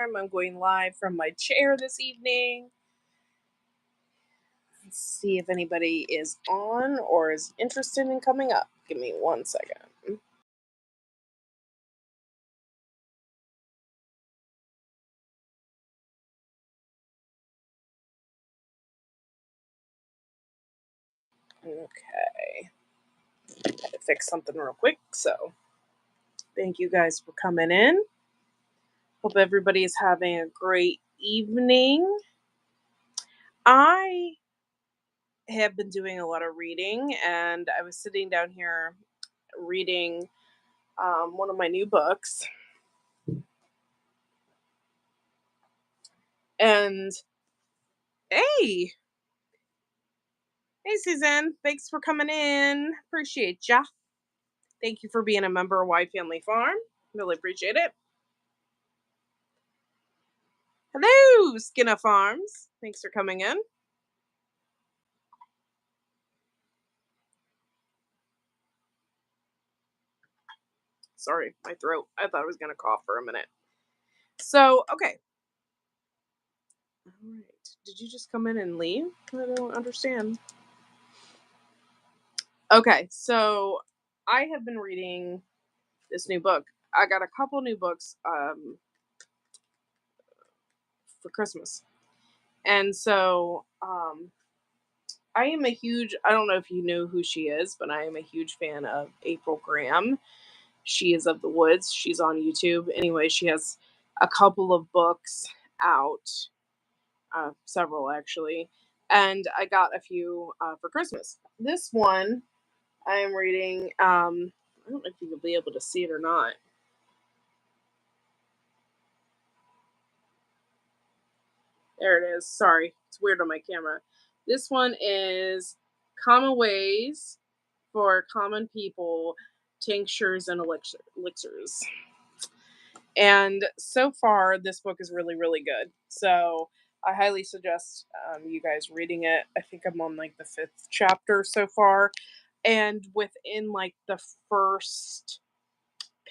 I'm going live from my chair this evening. Let's see if anybody is on or is interested in coming up. Give me 1 second. Okay. Had to fix something real quick. So, thank you guys for coming in. Hope everybody is having a great evening. I have been doing a lot of reading, and I was sitting down here reading one of my new books. And hey, hey, Suzanne, thanks for coming in. Appreciate ya. Thank you for being a member of White Family Farm. Really appreciate it. Hello, Skinna Farms. Thanks for coming in. Sorry, my throat. I thought I was going to cough for a minute. So, okay. All right. Did you just come in and leave? I don't understand. Okay, so I have been reading this new book. I got a couple new books for Christmas. And so I am a huge, I don't know if you know who she is, but I am a huge fan of April Graham. She is of the woods. She's on YouTube. Anyway, she has a couple of books out, several actually, and I got a few for Christmas. This one I am reading. I don't know if you'll be able to see it or not. There it is. Sorry, it's weird on my camera. This one is Common Ways for Common People, Tinctures and Elixirs. And so far, this book is really, really good. So I highly suggest you guys reading it. I think I'm on like the fifth chapter so far. And within like the first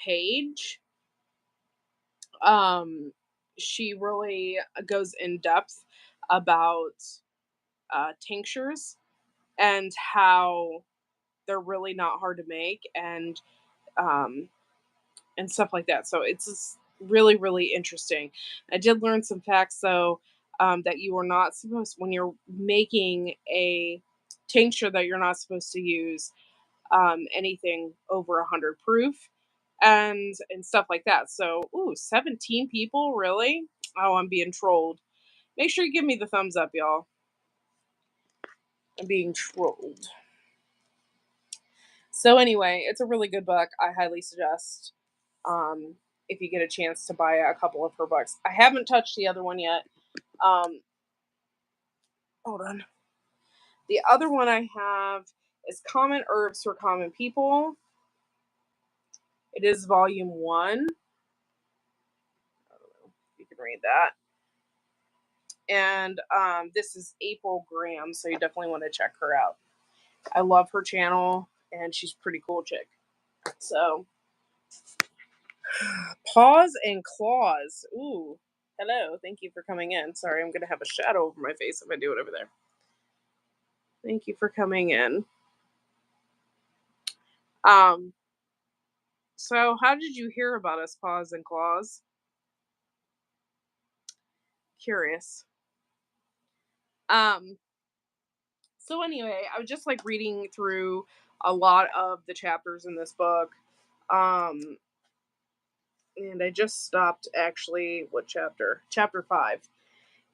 page, um, she really goes in depth about tinctures and how they're really not hard to make, um, and stuff like that. So it's just really, really interesting. I did learn some facts though, that you are not supposed, when you're making a tincture, that you're not supposed to use anything over 100 proof and stuff like that. So, ooh, 17 people, really? Oh, I'm being trolled. Make sure you give me the thumbs up, y'all. I'm being trolled. So anyway, it's a really good book. I highly suggest, um, if you get a chance to buy a couple of her books. I haven't touched the other one yet. Um, hold on. The other one I have is Common Herbs for Common People. It is volume one. I don't know if you can read that. And this is April Graham, so you definitely want to check her out. I love her channel, and she's a pretty cool chick. So, Paws and Claws. Ooh, hello. Thank you for coming in. Sorry, I'm going to have a shadow over my face if I do it over there. Thank you for coming in. Um, so how did you hear about us, Paws and Claws? Curious. Um, so anyway, I was just like reading through a lot of the chapters in this book. Um, and I just stopped actually, what chapter? Chapter 5.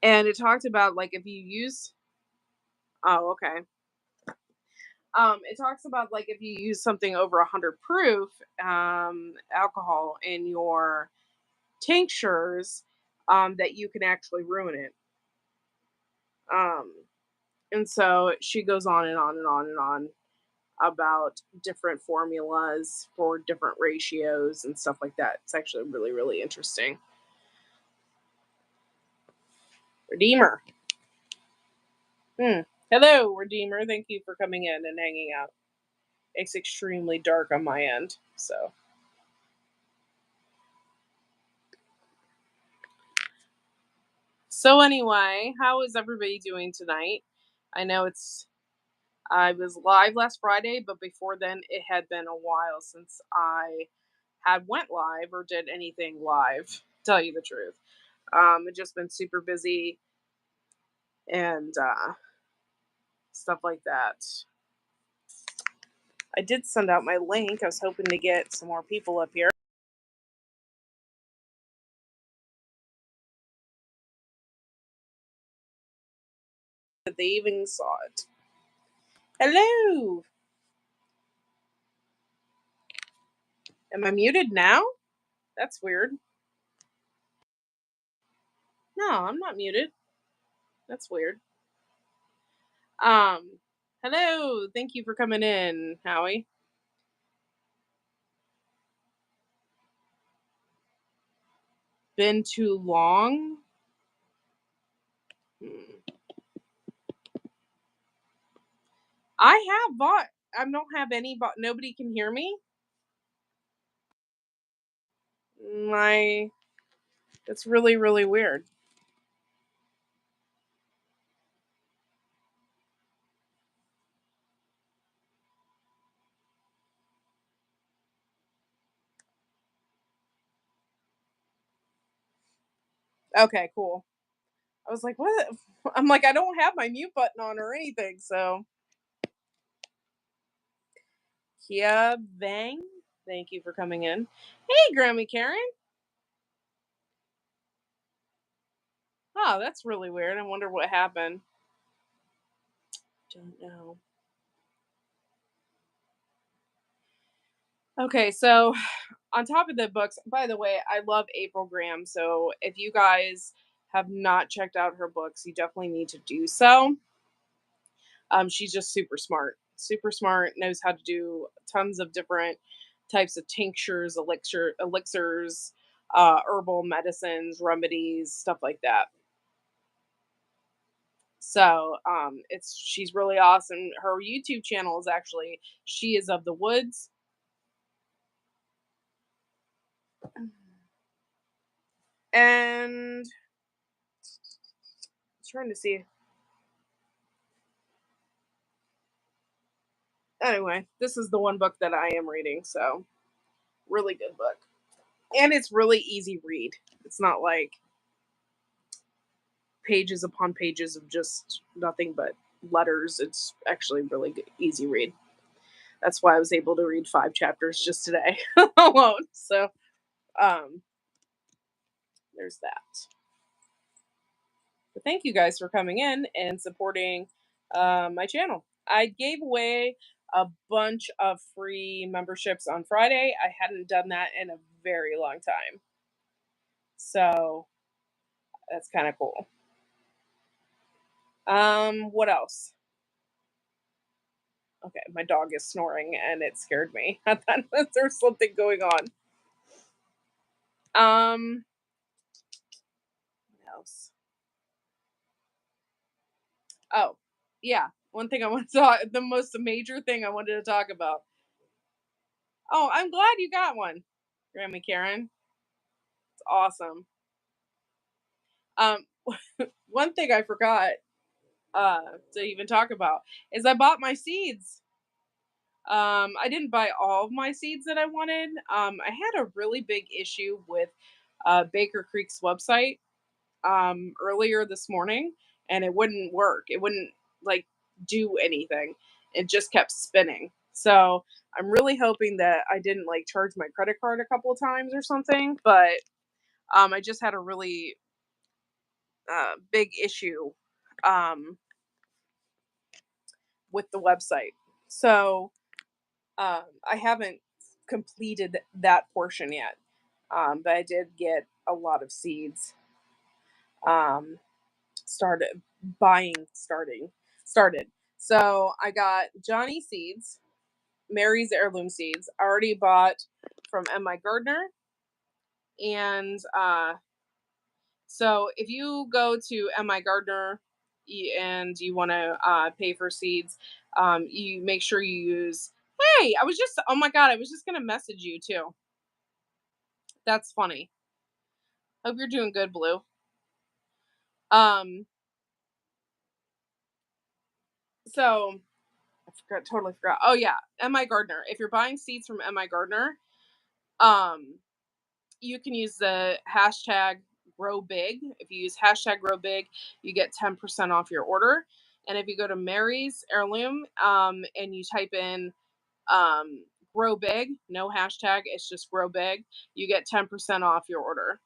And it talked about like if you use, oh, okay. It talks about like if you use something over 100 proof alcohol in your tinctures, that you can actually ruin it. Um, and so she goes on and on and on and on about different formulas for different ratios and stuff like that. It's actually really, really interesting. Redeemer. Hmm. Hello, Redeemer. Thank you for coming in and hanging out. It's extremely dark on my end, so So anyway, how is everybody doing tonight? I know I was live last Friday, but before then it had been a while since I had went live or did anything live. Tell you the truth. It just been super busy and stuff like that. I did send out my link. I was hoping to get some more people up here. But they even saw it. Hello. Am I muted now? That's weird. No, I'm not muted. That's weird. Um, hello. Thank you for coming in, Howie. Been too long? Hmm. I have bought. I don't have any bought. Nobody can hear me. My. It's really, really weird. Okay, cool. I was like, what? I'm like, I don't have my mute button on or anything. So, Kia Bang, thank you for coming in. Hey, Grammy Karen. Oh, that's really weird. I wonder what happened. Don't know. Okay, so on top of the books, by the way, I love April Graham. So if you guys have not checked out her books, you definitely need to do so. She's just super smart, knows how to do tons of different types of tinctures, elixirs, herbal medicines, remedies, stuff like that. So it's she's really awesome. Her YouTube channel is actually She Is of the Woods. And trying to see. Anyway, this is the one book that I am reading, so really good book. And it's really easy read. It's not like pages upon pages of just nothing but letters. It's actually really good, easy read. That's why I was able to read 5 chapters just today alone. So um there's that. But thank you guys for coming in and supporting my channel. I gave away a bunch of free memberships on Friday. I hadn't done that in a very long time. So that's kind of cool. What else? Okay, my dog is snoring and it scared me. I thought there's something going on. What else? Oh, yeah. One thing I want to talk, the most major thing I wanted to talk about. Oh, I'm glad you got one, Grammy Karen. It's awesome. Um, one thing I forgot to even talk about is I bought my seeds. I didn't buy all of my seeds that I wanted. I had a really big issue with Baker Creek's website earlier this morning, and it wouldn't work. It wouldn't like do anything. It just kept spinning. So I'm really hoping that I didn't like charge my credit card a couple of times or something. But I just had a really big issue um, with the website. So I haven't completed that portion yet, but I did get a lot of seeds. Um, started started. So I got Johnny seeds, Mary's heirloom seeds. I already bought from M.I. Gardner, and so if you go to M.I. Gardner and you want to pay for seeds, you make sure you use. Hey, I was just. Oh my god, I was just gonna message you too. That's funny. Hope you're doing good, Blue. Um, so I forgot, totally forgot. Oh yeah, MI Gardner. If you're buying seeds from MI Gardner, um, you can use the hashtag grow big. If you use hashtag grow big, you get 10% off your order. And if you go to Mary's Heirloom, and you type in um, grow big, no hashtag, it's just grow big, you get 10% off your order.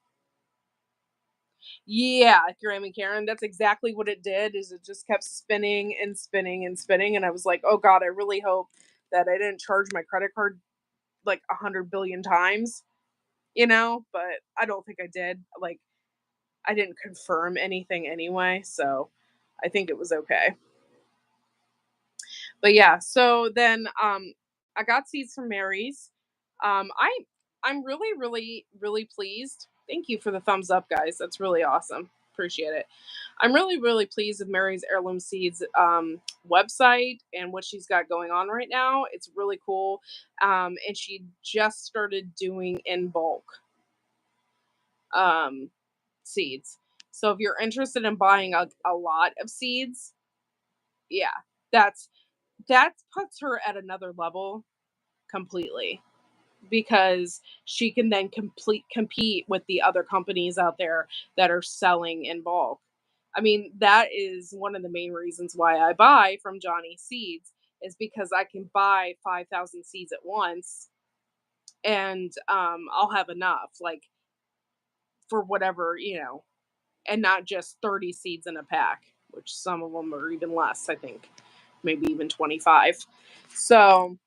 Yeah, Grammy Karen, that's exactly what it did. Is it just kept spinning and spinning and spinning, and I was like, oh god, I really hope that I didn't charge my credit card like 100 billion times, but I don't think I did. Like, I didn't confirm anything anyway, so I think it was okay. But yeah, so then I got seeds from Mary's. I'm really, really, really pleased. Thank you for the thumbs up, guys. That's really awesome. Appreciate it. I'm really, really pleased with Mary's Heirloom Seeds website and what she's got going on right now. It's really cool. And she just started doing in bulk um, seeds. So if you're interested in buying a lot of seeds, yeah, that's that puts her at another level completely, because she can then complete compete with the other companies out there that are selling in bulk. I mean, that is one of the main reasons why I buy from Johnny Seeds, is because I can buy 5,000 seeds at once, and I'll have enough, like, for whatever, and not just 30 seeds in a pack, which some of them are even less, I think, maybe even 25. So,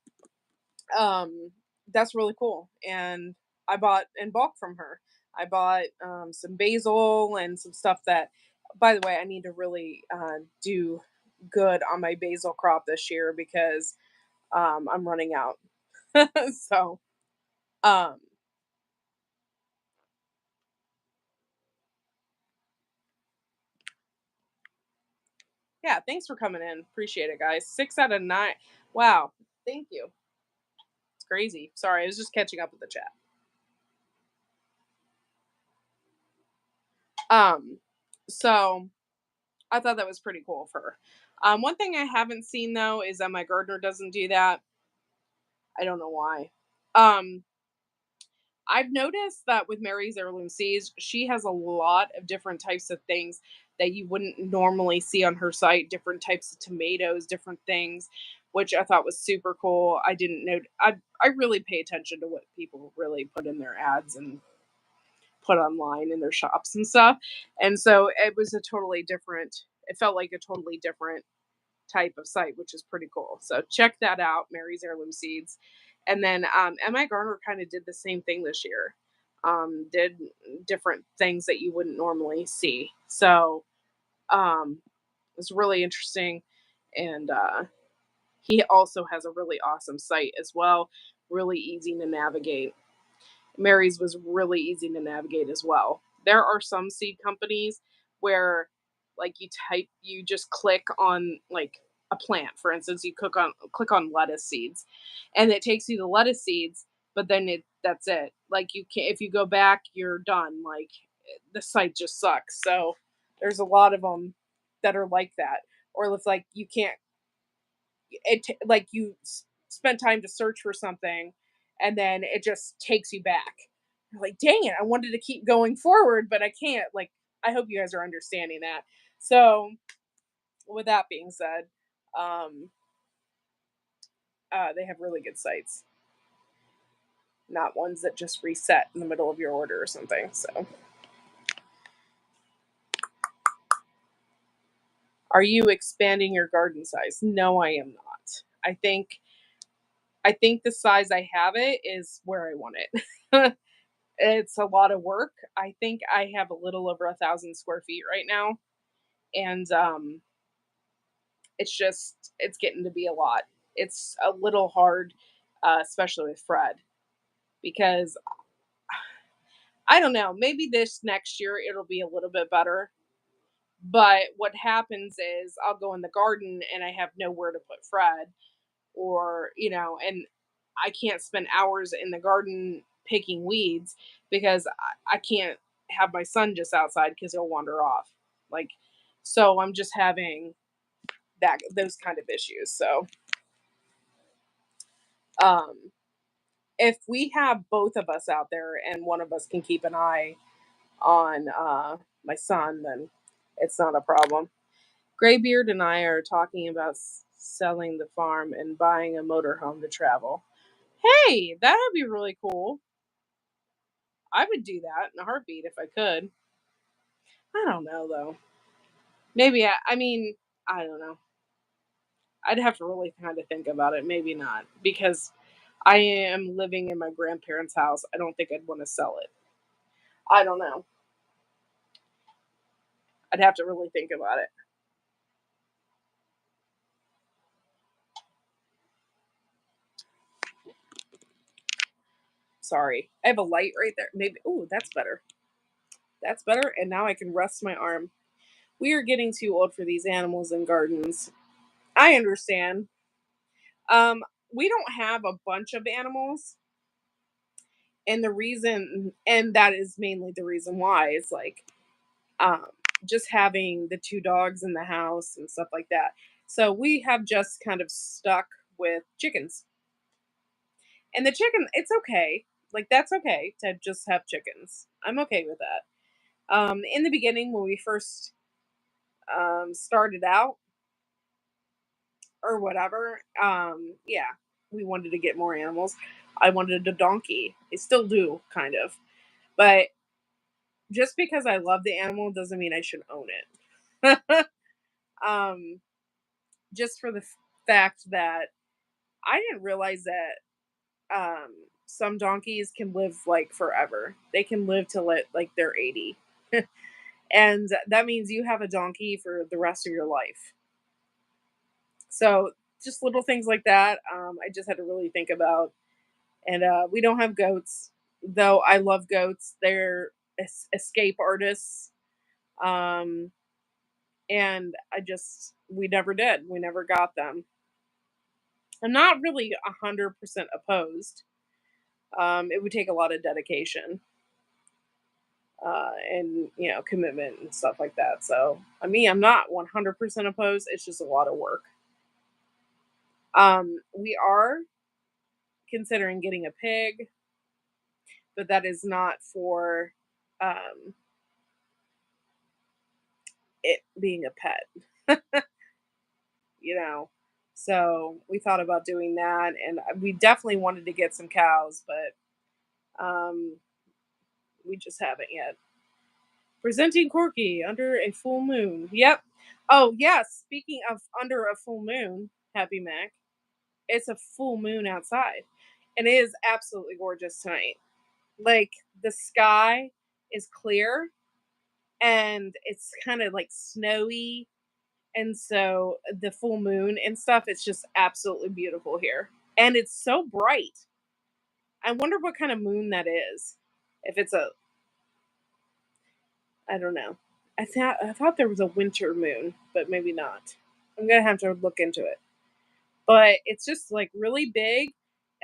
um, that's really cool. And I bought in bulk from her. I bought some basil and some stuff that, by the way, I need to really do good on my basil crop this year, because I'm running out. So, um, yeah, thanks for coming in. Appreciate it, guys. 6 out of 9. Wow. Thank you. It's crazy. Sorry, I was just catching up with the chat. Um, so I thought that was pretty cool of her. One thing I haven't seen though is that my gardener doesn't do that. I don't know why. Um, I've noticed that with Mary's Heirloom Seeds, she has a lot of different types of things that you wouldn't normally see on her site. Different types of tomatoes, different things, which I thought was super cool. I didn't know. I really pay attention to what people really put in their ads and put online in their shops and stuff. And so it was a totally different. It felt like a totally different type of site, which is pretty cool. So check that out, Mary's Heirloom Seeds. And then MI Garner kind of did the same thing this year. Did different things that you wouldn't normally see. So it was really interesting. And he also has a really awesome site as well, really easy to navigate. Mary's was really easy to navigate as well. There are some seed companies where, like, you just click on like a plant. For instance, you click on lettuce seeds, and it takes you to lettuce seeds, but then that's it. Like, you can not if you go back, you're done. Like, the site just sucks. So there's a lot of them that are like that, or it's like you can't like you spent time to search for something, and then it just takes you back. You're like, dang it, I wanted to keep going forward, but I can't. Like, I hope you guys are understanding that. So with that being said, um they have really good sites, not ones that just reset in the middle of your order or something. So, are you expanding your garden size? No, I am not. I think the size I have it is where I want it. It's a lot of work. I think I have a little over 1,000 square feet right now, and it's getting to be a lot. It's a little hard, especially with Fred, because I don't know. Maybe this next year it'll be a little bit better. But what happens is I'll go in the garden and I have nowhere to put Fred, or and I can't spend hours in the garden picking weeds, because I can't have my son just outside because he'll wander off. Like, so I'm just having those kind of issues. So, um, if we have both of us out there and one of us can keep an eye on my son, then it's not a problem. Graybeard and I are talking about selling the farm and buying a motorhome to travel. Hey, that would be really cool. I would do that in a heartbeat if I could. I don't know though. Maybe I mean, I don't know. I'd have to really kind of think about it. Maybe not because I am living in my grandparents' house. I don't think I'd want to sell it. I don't know. I'd have to really think about it. Sorry. I have a light right there. Maybe. Oh, that's better. That's better. And now I can rest my arm. We are getting too old for these animals and gardens. I understand. Um, we don't have a bunch of animals, and that is mainly the reason why is like um, just having the two dogs in the house and stuff like that. So we have just kind of stuck with chickens, and the chicken, it's okay. Like that's okay to just have chickens. I'm okay with that. In the beginning, when we first started out or whatever, yeah, we wanted to get more animals. I wanted a donkey. I still do, kind of, but just because I love the animal doesn't mean I should own it. um, just for the fact that I didn't realize that some donkeys can live like forever. They can live till like they're 80. And that means you have a donkey for the rest of your life. So just little things like that, I just had to really think about. And we don't have goats, though. I love goats. They're escape artists. Um, and we never did. We never got them. I'm not really 100% opposed. It would take a lot of dedication and commitment and stuff like that. So I mean, I'm not 100% opposed. It's just a lot of work. We are considering getting a pig, but that is not for um, it being a pet. you know. So we thought about doing that, and we definitely wanted to get some cows, but we just haven't yet. Presenting Corky under a full moon. Yep. Oh, yes. Speaking of under a full moon, Happy Mac, it's a full moon outside. And it is absolutely gorgeous tonight. Like, the sky is clear and it's kind of like snowy. And so the full moon and stuff, it's just absolutely beautiful here. And it's so bright. I wonder what kind of moon that is. If it's I don't know. I thought there was a winter moon, but maybe not. I'm gonna have to look into it. But it's just like really big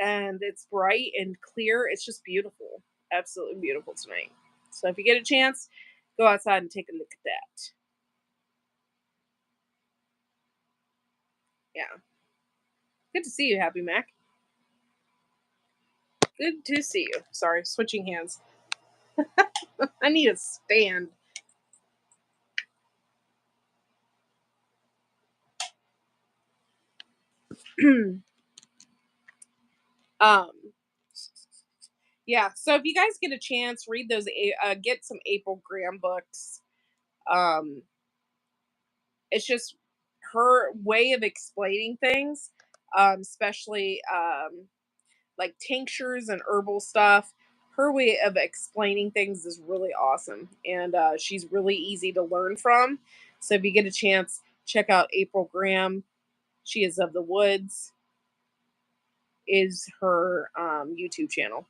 and it's bright and clear. It's just beautiful. Absolutely beautiful tonight. So if you get a chance, go outside and take a look at that. Yeah. Good to see you, Happy Mac. Good to see you. Sorry, switching hands. I need a stand. um yeah, so if you guys get a chance, read get some April Graham books. um it's just her way of explaining things, especially like tinctures and herbal stuff. Her way of explaining things is really awesome, and she's really easy to learn from. So if you get a chance, check out April Graham. She is of the Woods, is her YouTube channel.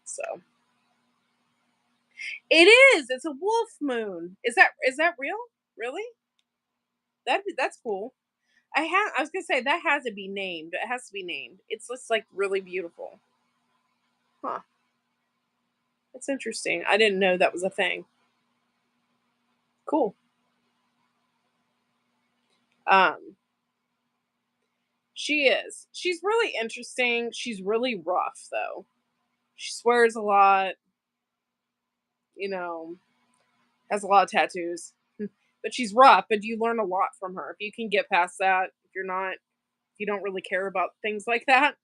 So it is. It's a wolf moon. Is that real? Really? That's cool. I was gonna say that has to be named. It has to be named. It's just like really beautiful. Huh. That's interesting. I didn't know that was a thing. Cool. Um, she is. She's really interesting. She's really rough though. She swears a lot, you know, has a lot of tattoos. But she's rough, but you learn a lot from her. If you can get past that, if you don't really care about things like that,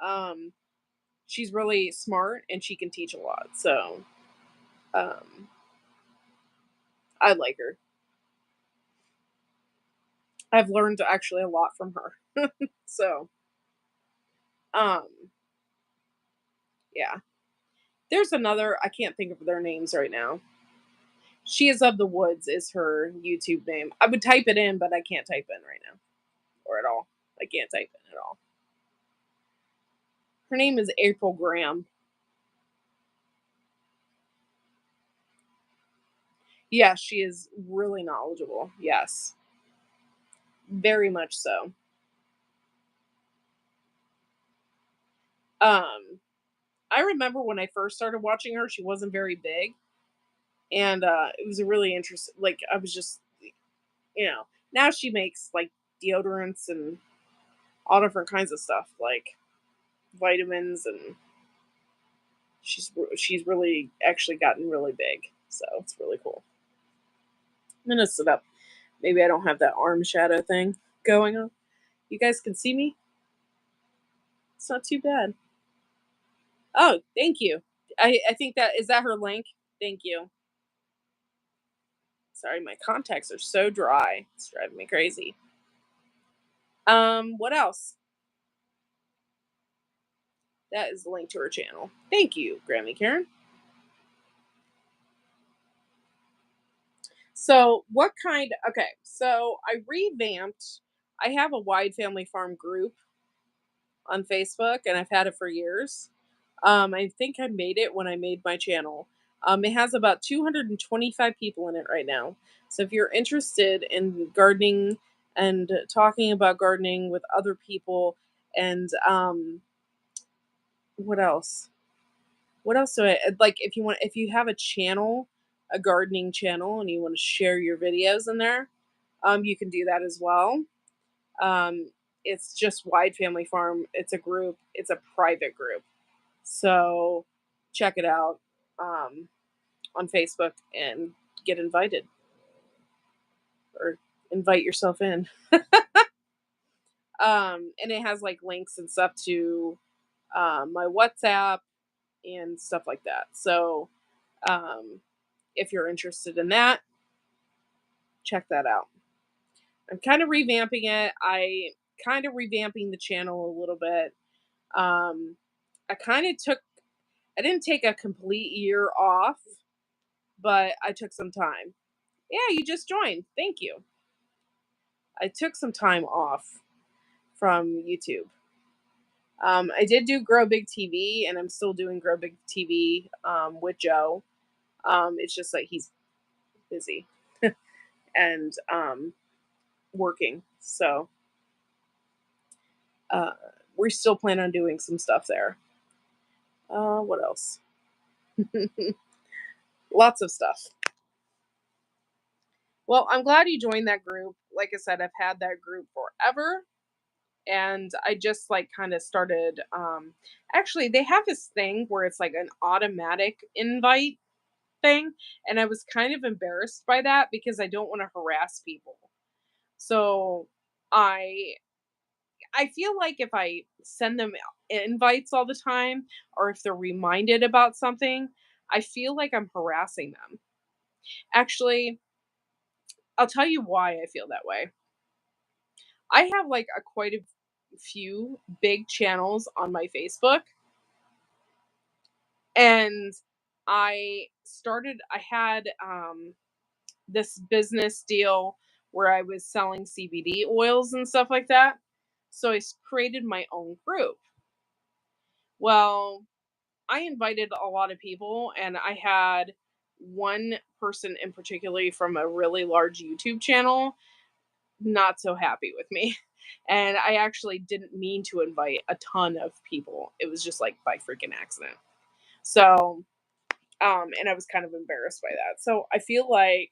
um, she's really smart and she can teach a lot. So, um, I like her. I've learned actually a lot from her. So, um, yeah. There's another, I can't think of their names right now. She is of the Woods is her YouTube name. I would type it in, but I can't type in right now or at all. I can't type in at all. Her name is April Graham. Yes, she is really knowledgeable. Yes, very much so. Um, I remember when I first started watching her, she wasn't very big, and it was a really interesting. Like I was just, now she makes like deodorants and all different kinds of stuff, like vitamins, and she's really actually gotten really big. So it's really cool. I'm gonna sit up. Maybe I don't have that arm shadow thing going on. You guys can see me. It's not too bad. Oh, thank you. I think that is that her link. Thank you. Sorry, my contacts are so dry. It's driving me crazy. What else? That is the link to her channel. Thank you, Grammy Karen. So, what kind? Okay, so I revamped. I have a Wide Family Farm group on Facebook, and I've had it for years. I think I made it when I made my channel. It has about 225 people in it right now. So if you're interested in gardening and talking about gardening with other people, and what else? What else do I like? If you have a channel, a gardening channel, and you want to share your videos in there, you can do that as well. Um, it's just Wide Family Farm. It's a group. It's a private group. So check it out um, on Facebook and get invited or invite yourself in. And it has like links and stuff to my WhatsApp and stuff like that. So um, if you're interested in that, check that out. I'm kind of revamping it. Kind of revamping the channel a little bit. Um, I kind of took, I didn't take a complete year off, but I took some time. Yeah, you just joined. Thank you. I took some time off from YouTube. I did do Grow Big TV, and I'm still doing Grow Big TV with Joe. It's just that he's busy and working. So uh, we still plan on doing some stuff there. What else? Lots of stuff. Well, I'm glad you joined that group. Like I said, I've had that group forever. And I just like kind of started actually they have this thing where it's like an automatic invite thing, and I was kind of embarrassed by that because I don't want to harass people. So I I feel like if I send them invites all the time or if they're reminded about something, I feel like I'm harassing them. Actually, I'll tell you why I feel that way. I have like a quite a few big channels on my Facebook, and I had this business deal where I was selling CBD oils and stuff like that. So created my own group. Well, I invited a lot of people, and I had one person in particularly from a really large YouTube channel not so happy with me. And I actually didn't mean to invite a ton of people. It was just like by freaking accident. So, and I was kind of embarrassed by that. So I feel like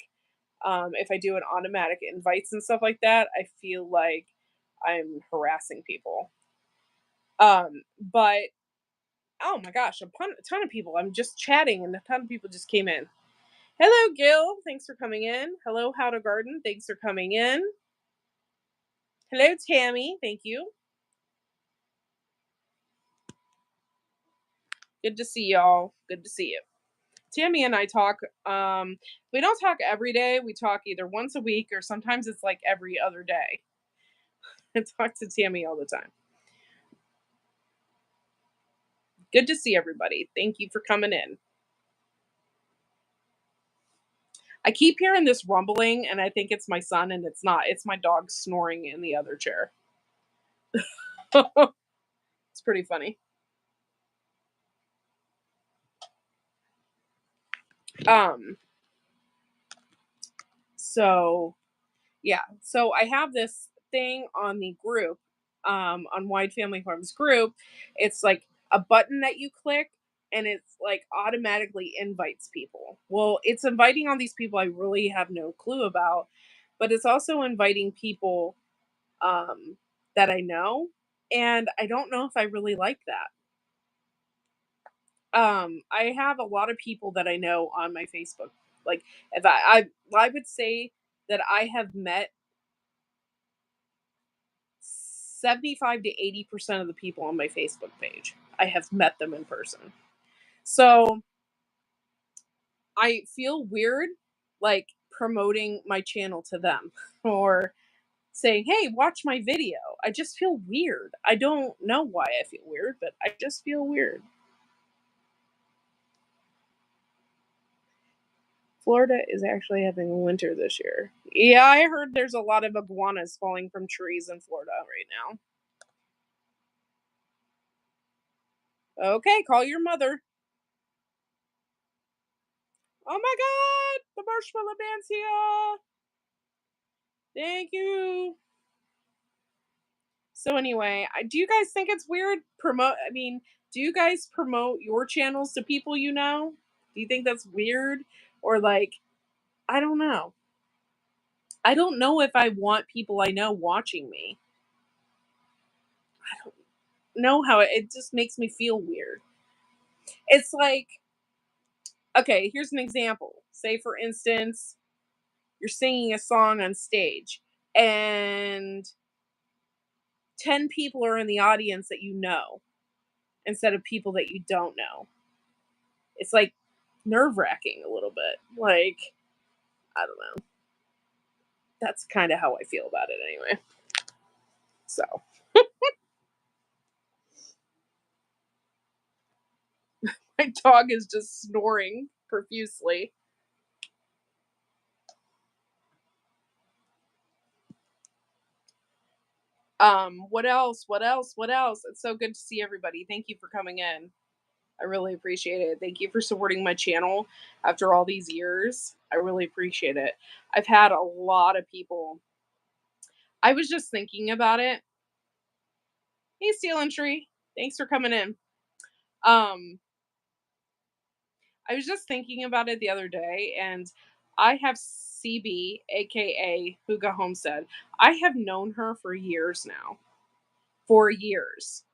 If I do an automatic invites and stuff like that, I feel like I'm harassing people. But oh my gosh, a ton of people. I'm just chatting and a ton of people just came in. Hello, Gil. Thanks for coming in. Hello, How to Garden. Thanks for coming in. Hello, Tammy. Thank you. Good to see y'all. Good to see you. Tammy and I talk. We don't talk every day. We talk either once a week or sometimes it's like every other day. I talk to Tammy all the time. Good to see everybody. Thank you for coming in. I keep hearing this rumbling and I think it's my son and it's not. It's my dog snoring in the other chair. It's pretty funny. Um so yeah, so I have this thing on the group, on Wide Family Farms group. It's like a button that you click and it's like automatically invites people. Well, it's inviting all these people I really have no clue about, but it's also inviting people that I know. And I don't know if I really like that. I have a lot of people that I know on my Facebook. Like if I would say that I have met 75 to 80% of the people on my Facebook page. I have met them in person. So I feel weird like promoting my channel to them or saying, "Hey, watch my video." I just feel weird. I don't know why I feel weird, but I just feel weird. Florida is actually having a winter this year. Yeah, I heard there's a lot of iguanas falling from trees in Florida right now. Okay, call your mother. Oh my god, the marshmallow man's here. Thank you. So anyway, do you guys think it's weird do you guys promote your channels to people you know? Do you think that's weird or like I don't know. I don't know if I want people I know watching me. I don't know how it just makes me feel weird. It's like okay, here's an example. Say for instance, you're singing a song on stage and 10 people are in the audience that you know instead of people that you don't know. It's like nerve-wracking a little bit. Like, I don't know. That's kind of how I feel about it anyway. So, my dog is just snoring profusely. What else? What else? What else? It's so good to see everybody. Thank you for coming in. I really appreciate it. Thank you for supporting my channel after all these years. I really appreciate it. I've had a lot of people. I was just thinking about it. Hey, Steel and Tree. Thanks for coming in. Um, I was just thinking about it the other day, and I have CB, aka Huga Homestead. I have known her for years now. For years.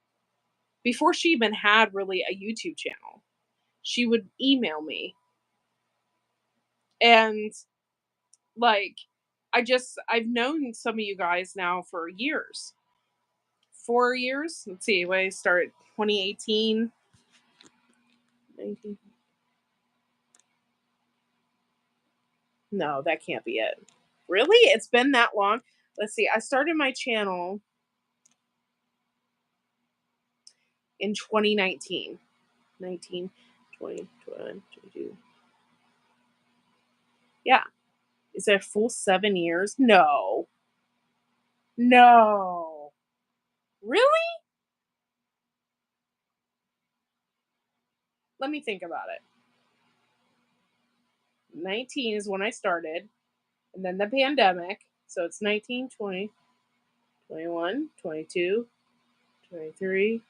Before she even had really a YouTube channel, she would email me. And like, I've known some of you guys now for years. 4 years. Let's see, when I started 2018, 19. No, that can't be it. Really? It's been that long? Let's see. I started my channel in 2019. 19, 20, 21, 22. Yeah. Is it a full 7 years? No. No. Really? Let me think about it. 19 is when I started, and then the pandemic. So it's 19, 20, 21, 22, 23,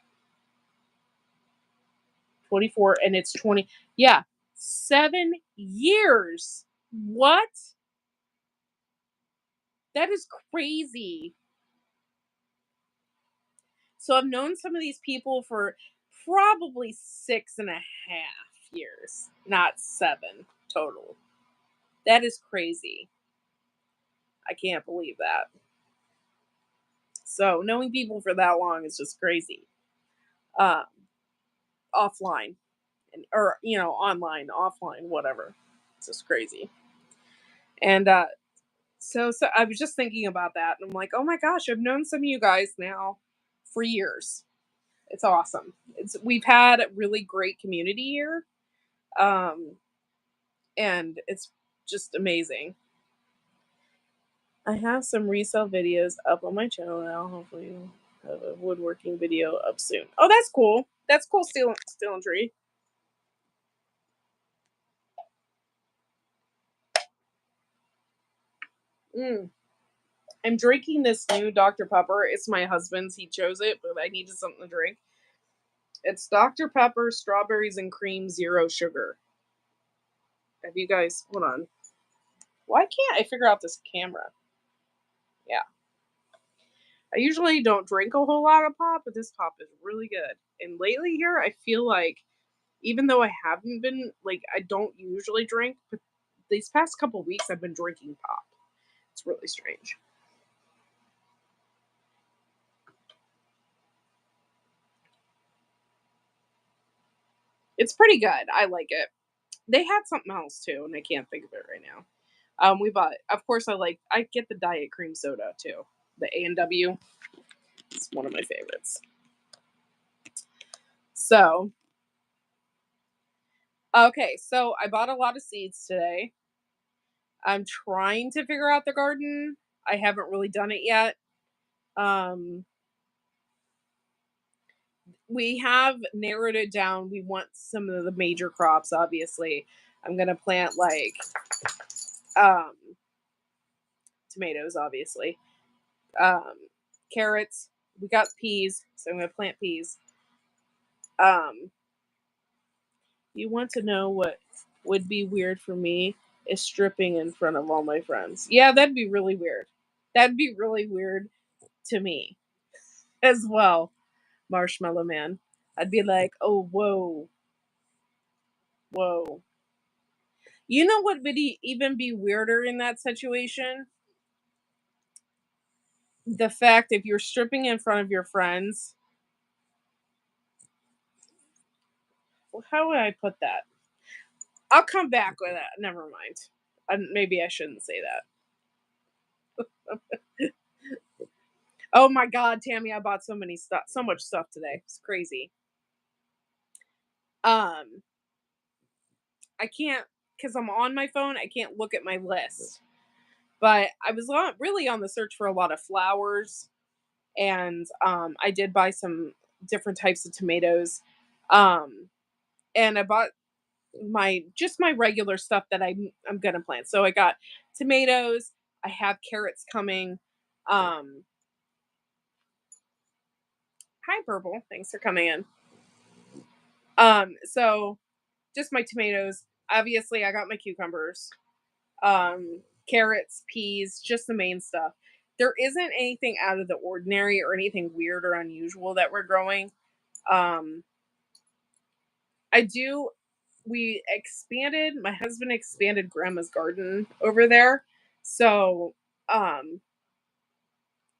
24, and it's 20. Yeah. 7 years. What? That is crazy. So I've known some of these people for probably 6.5 years, not 7 total. That is crazy. I can't believe that. So knowing people for that long is just crazy. Um, Offline or online, offline, whatever. It's just crazy. And so I was just thinking about that, and I'm like, oh my gosh, I've known some of you guys now for years. It's awesome. We've had a really great community here, um, and it's just amazing. I have some resale videos up on my channel now. Hopefully, you'll have a woodworking video up soon. Oh, that's cool. That's cool, Steel and Tree. Mm. I'm drinking this new Dr. Pepper. It's my husband's. He chose it, but I needed something to drink. It's Dr. Pepper, strawberries and cream, zero sugar. Have you guys? Hold on. Why can't I figure out this camera? Yeah. I usually don't drink a whole lot of pop, but this pop is really good. And lately here, I feel like even though I haven't been like I don't usually drink, but these past couple weeks I've been drinking pop. It's really strange. It's pretty good. I like it. They had something else too, and I can't think of it right now. We bought, of course, I get the diet cream soda too, the A&W. It's one of my favorites. So, okay, so I bought a lot of seeds today. I'm trying to figure out the garden. I haven't really done it yet. Um, we have narrowed it down. We want some of the major crops, obviously. I'm gonna plant like um tomatoes, obviously. Um, Carrots. We got peas, so I'm gonna plant peas. Um, you want to know what would be weird for me is stripping in front of all my friends. Yeah, that'd be really weird. That'd be really weird to me as well, Marshmallow Man. I'd be like, oh, whoa, whoa. You know what would even be weirder in that situation? The fact if you're stripping in front of your friends. Well, how would I put that? I'll come back with that. Never mind. Maybe I shouldn't say that. Oh my god, Tammy, I bought so much stuff today. It's crazy. Um, I can't because I'm on my phone. I can't look at my list. But I was really on the search for a lot of flowers, and I did buy some different types of tomatoes. Um, and I bought my regular stuff that I'm gonna plant. So I got tomatoes. I have carrots coming. Um, Hi, Purple. Thanks for coming in. So just my tomatoes. Obviously, I got my cucumbers, carrots, peas, just the main stuff. There isn't anything out of the ordinary or anything weird or unusual that we're growing. Um, I do. My husband expanded grandma's garden over there. So, um,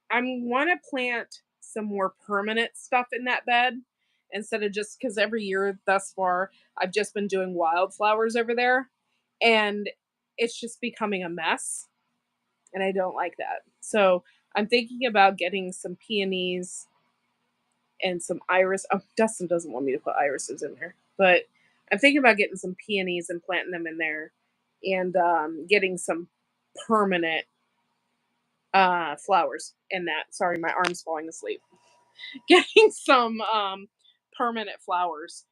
I want to plant some more permanent stuff in that bed instead of just because every year thus far I've just been doing wildflowers over there and it's just becoming a mess and I don't like that. So I'm thinking about getting some peonies and some iris. Oh, Dustin doesn't want me to put irises in there, but I'm thinking about getting some peonies and planting them in there and getting some permanent flowers in that. Sorry, my arm's falling asleep. Getting some permanent flowers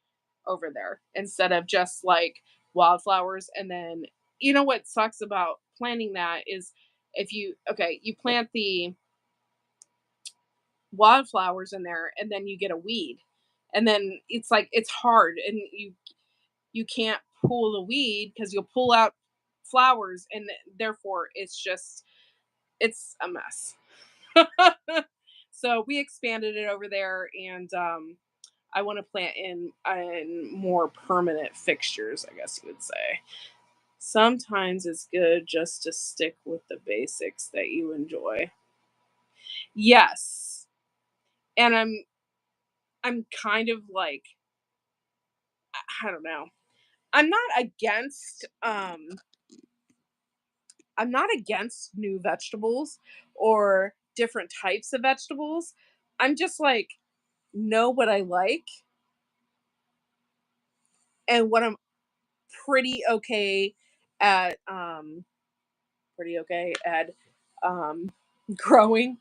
over there instead of just like wildflowers. And then you know what sucks about planting that is if you plant the wildflowers in there and then you get a weed and then it's like it's hard and you can't pull the weed because you'll pull out flowers and therefore it's just It's a mess. So we expanded it over there, and I want to plant in more permanent fixtures, I guess you would say. Sometimes it's good just to stick with the basics that you enjoy. Yes. And I'm kind of like, I don't know. I'm not against I'm not against new vegetables or different types of vegetables. I'm just like, know what I like and what I'm pretty okay at pretty okay at um growing.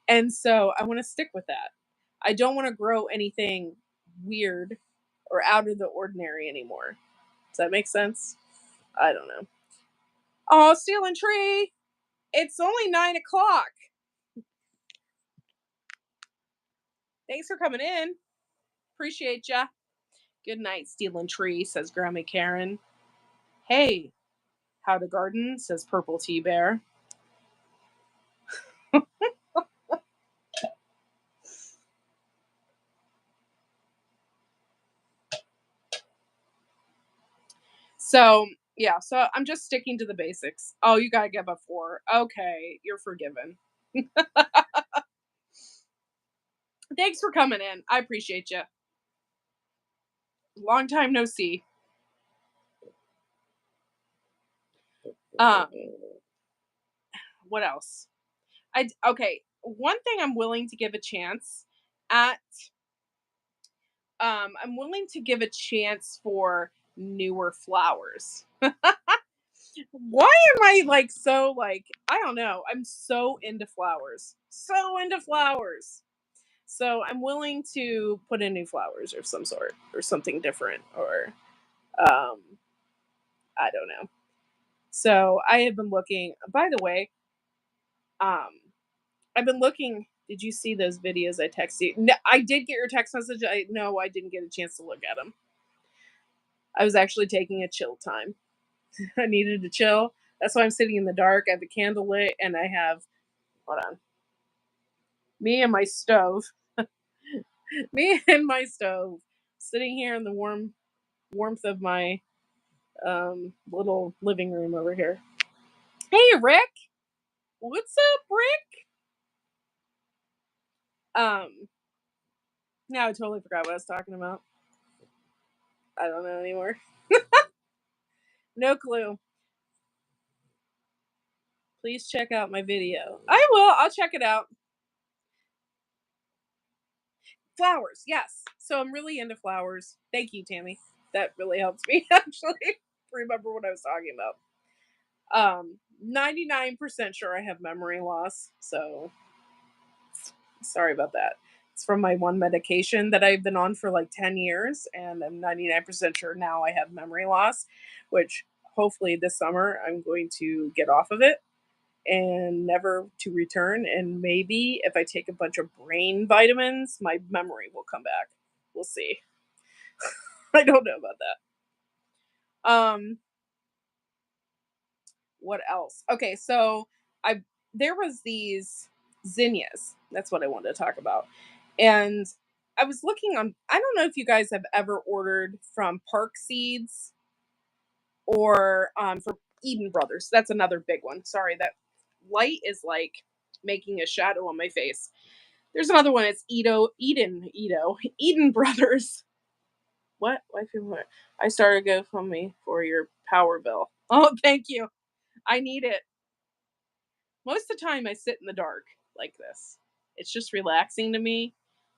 And so I want to stick with that. I don't want to grow anything weird or out of the ordinary anymore. Does that make sense? I don't know. Oh, stealing tree. It's only 9 o'clock. Thanks for coming in. Appreciate ya. Good night, stealing tree, says Grandma Karen. Hey, how to garden, says Purple Tea Bear. So yeah, so I'm just sticking to the basics. Oh, you gotta give a 4. Okay, you're forgiven. Thanks for coming in. I appreciate you. Long time no see. Um, what else? Okay. One thing I'm willing to give a chance at. I'm willing to give a chance for newer flowers. Why am I like so like I don't know. I'm so into flowers. So into flowers. So I'm willing to put in new flowers of some sort or something different or um I don't know. So I have been looking, by the way, um I've been looking. Did you see those videos I texted you? No, I did get your text message. I no, I didn't get a chance to look at them. I was actually taking a chill time. I needed to chill. That's why I'm sitting in the dark. I have the candle lit and I have hold on. Me and my stove. Me and my stove. Sitting here in the warmth of my little living room over here. Hey Rick. What's up, Rick? Now I totally forgot what I was talking about. I don't know anymore. No clue. Please check out my video. I will. I'll check it out. Flowers, yes. So I'm really into flowers. Thank you, Tammy. That really helps me actually remember what I was talking about. 99% sure I have memory loss. So sorry about that. It's from my one medication that I've been on for like 10 years, and I'm 99% sure now I have memory loss, which hopefully this summer I'm going to get off of it and never to return. And maybe if I take a bunch of brain vitamins, my memory will come back. We'll see. I don't know about that. What else? Okay, so I there was these zinnias. That's what I wanted to talk about. And I was looking on I don't know if you guys have ever ordered from Park Seeds or from Eden Brothers. That's another big one. Sorry, that light is like making a shadow on my face. There's another one. It's Eden Brothers. What? Why feel what? I started GoFundMe for your power bill. Oh, thank you. I need it. Most of the time, I sit in the dark like this. It's just relaxing to me,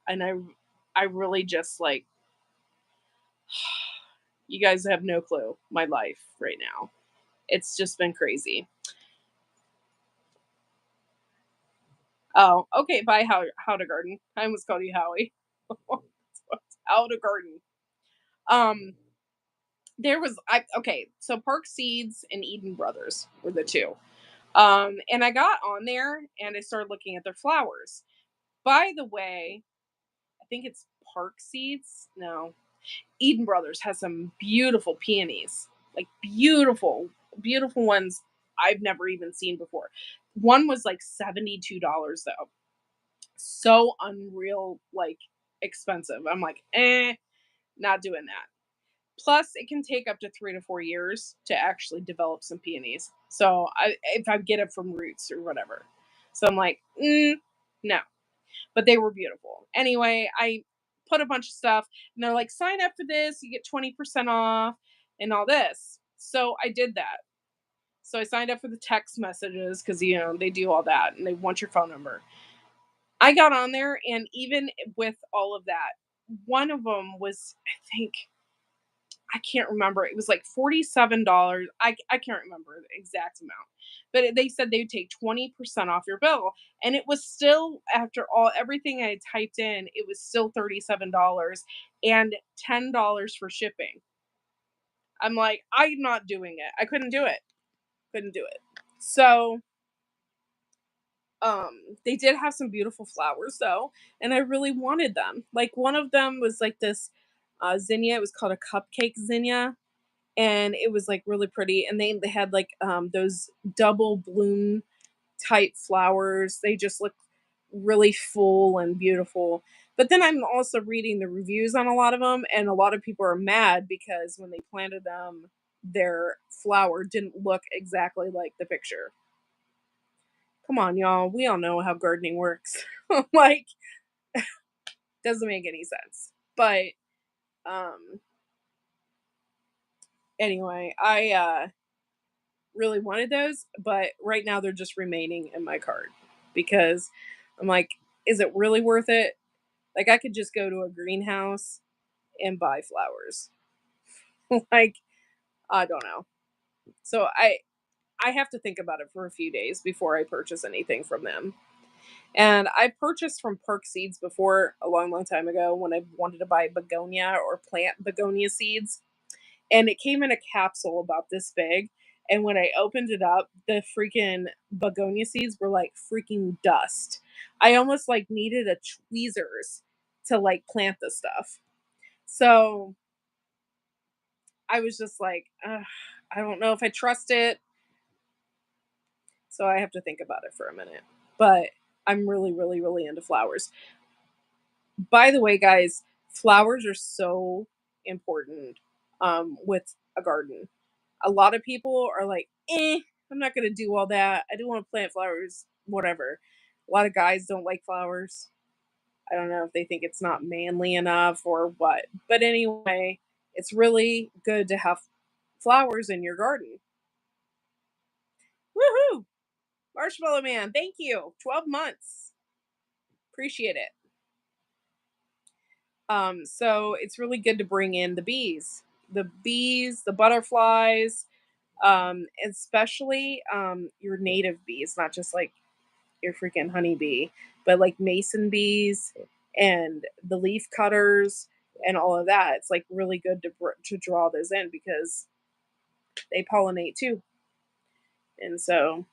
and I really just like. You guys have no clue my life right now. It's just been crazy. Oh, okay. Bye, how to garden. I almost called you Howie. How to garden. Um, there was I okay. So Park Seeds and Eden Brothers were the two. And I got on there and I started looking at their flowers. By the way, I think it's Park Seeds. No, Eden Brothers has some beautiful peonies, like beautiful, beautiful ones I've never even seen before. One was like $72 though. So unreal, like expensive. I'm like, not doing that. Plus, it can take up to 3 to 4 years to actually develop some peonies. So if I get it from roots or whatever. So I'm like, no. But they were beautiful. Anyway, I put a bunch of stuff and they're like, sign up for this, you get 20% off and all this. So I did that. So I signed up for the text messages because they do all that and they want your phone number. I got on there and even with all of that, one of them was, I think, I can't remember. It was like $47. I can't remember the exact amount. But they said they would take 20% off your bill. And it was still, after all everything I typed in, it was still $37 and $10 for shipping. I'm like, I'm not doing it. I couldn't do it. Couldn't do it. So they did have some beautiful flowers though, and I really wanted them. Like one of them was like this zinnia. It was called a cupcake zinnia, and it was like really pretty. And they had like those double bloom type flowers. They just look really full and beautiful. But then I'm also reading the reviews on a lot of them, and a lot of people are mad because when they planted them, their flower didn't look exactly like the picture. Come on, y'all. We all know how gardening works. Like, doesn't make any sense. But um anyway, I really wanted those, but right now they're just remaining in my cart because I'm like, is it really worth it? Like I could just go to a greenhouse and buy flowers. Like, I don't know. So I have to think about it for a few days before I purchase anything from them. And I purchased from Perk Seeds before a long, long time ago when I wanted to buy begonia or plant begonia seeds. And it came in a capsule about this big. And when I opened it up, the freaking begonia seeds were like freaking dust. I almost like needed a tweezers to like plant the stuff. So I was just like, "Ugh, I don't know if I trust it." So I have to think about it for a minute. But I'm really, really, really into flowers. By the way, guys, flowers are so important with a garden. A lot of people are like, I'm not going to do all that. I don't want to plant flowers, whatever. A lot of guys don't like flowers. I don't know if they think it's not manly enough or what. But anyway, it's really good to have flowers in your garden. Woohoo! Marshmallow Man, thank you. 12 months. Appreciate it. So it's really good to bring in the bees, the butterflies, especially your native bees, not just like your freaking honeybee, but like mason bees and the leaf cutters and all of that. It's like really good to draw those in because they pollinate too. And so,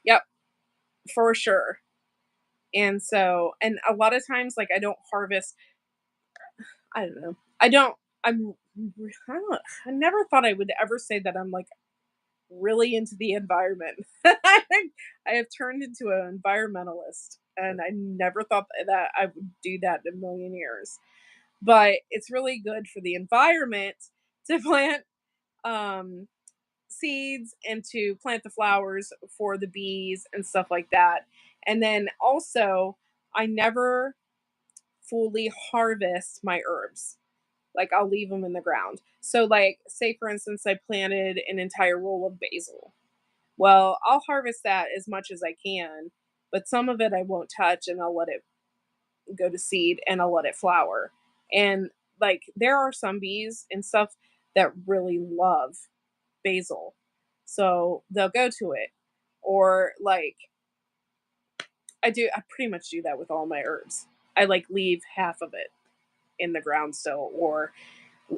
yep, for sure. And so, and a lot of times, like I don't harvest. I don't know. I don't. I'm. I don't. I never thought I would ever say that I'm like really into the environment. I have turned into an environmentalist, and I never thought that I would do that in a million years. But it's really good for the environment to plant um, seeds and to plant the flowers for the bees and stuff like that. And then also, I never fully harvest my herbs. Like I'll leave them in the ground. So, like, say for instance, I planted an entire roll of basil. Well, I'll harvest that as much as I can, but some of it I won't touch and I'll let it go to seed and I'll let it flower. And like there are some bees and stuff that really love basil. So they'll go to it. Or like I pretty much do that with all my herbs. I like leave half of it in the ground still or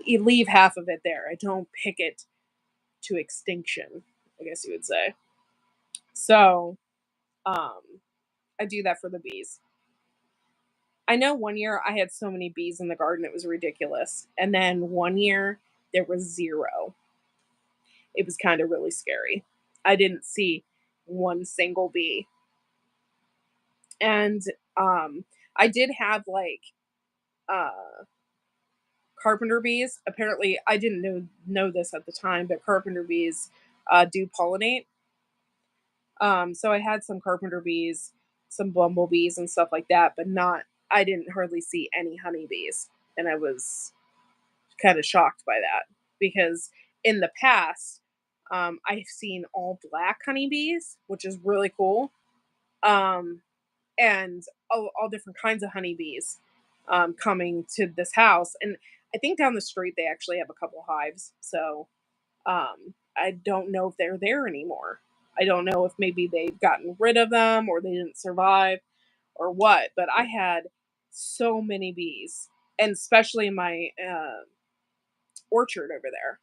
leave half of it there. I don't pick it to extinction, I guess you would say. So, um I do that for the bees. I know one year I had so many bees in the garden, it was ridiculous. And then one year there was zero. It was kind of really scary. I didn't see one single bee. And I did have like uh carpenter bees. Apparently, I didn't know this at the time, but carpenter bees do pollinate. So I had some carpenter bees, some bumblebees, and stuff like that, but not. I didn't hardly see any honeybees, and I was kind of shocked by that because in the past, I've seen all black honeybees, which is really cool. Um, and all different kinds of honeybees coming to this house. And I think down the street they actually have a couple hives. So I don't know if they're there anymore. I don't know if maybe they've gotten rid of them or they didn't survive or what. But I had so many bees, and especially in my orchard over there,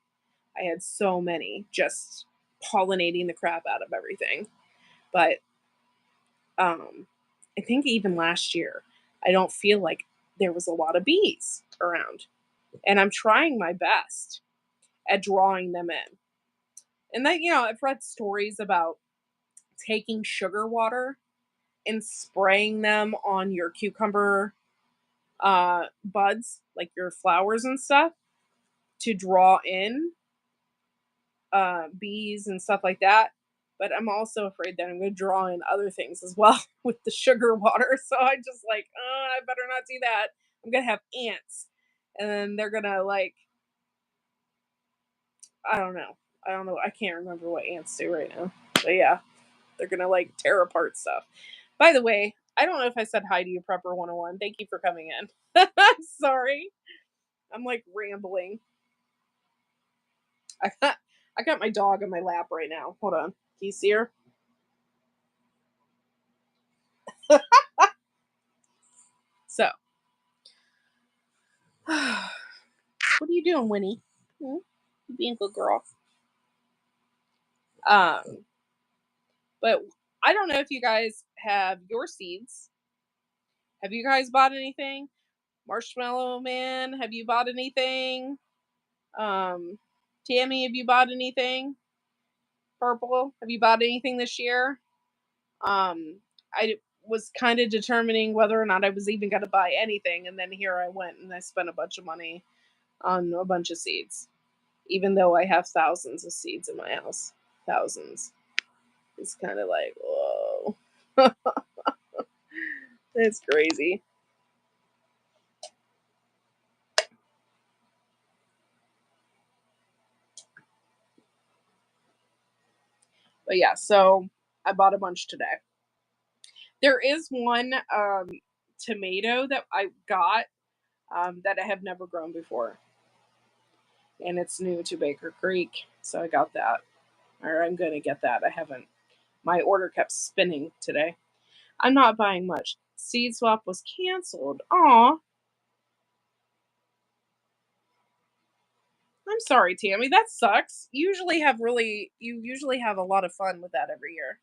I had so many just pollinating the crap out of everything. But um, I think even last year, I don't feel like there was a lot of bees around. And I'm trying my best at drawing them in. And that, I've read stories about taking sugar water and spraying them on your cucumber buds, like your flowers and stuff, to draw in bees and stuff like that. But I'm also afraid that I'm going to draw in other things as well with the sugar water. So I just like, I better not do that. I'm going to have ants. And then they're going to like, I don't know. I don't know. I can't remember what ants do right now. But yeah, they're going to like tear apart stuff. By the way, I don't know if I said hi to you, Prepper 101. Thank you for coming in. I'm sorry. I'm like rambling. I got, I got my dog in my lap right now. Hold on. Can you see her? So, what are you doing, Winnie? Hmm? You being a good girl. Um, but I don't know if you guys have your seeds. Have you guys bought anything? Marshmallow Man, have you bought anything? Um, Tammy, have you bought anything? Purple, have you bought anything this year? I was kind of determining whether or not I was even going to buy anything, and then here I went and I spent a bunch of money on a bunch of seeds, even though I have thousands of seeds in my house. Thousands. It's kind of like, whoa. It's crazy. But yeah, so I bought a bunch today. There is one tomato that I got that I have never grown before, and it's new to Baker Creek, so I got that. Or I'm gonna get that. I haven't. My order kept spinning today. I'm not buying much. Seed swap was canceled. Aw, I'm sorry, Tammy. That sucks. You usually have a lot of fun with that every year.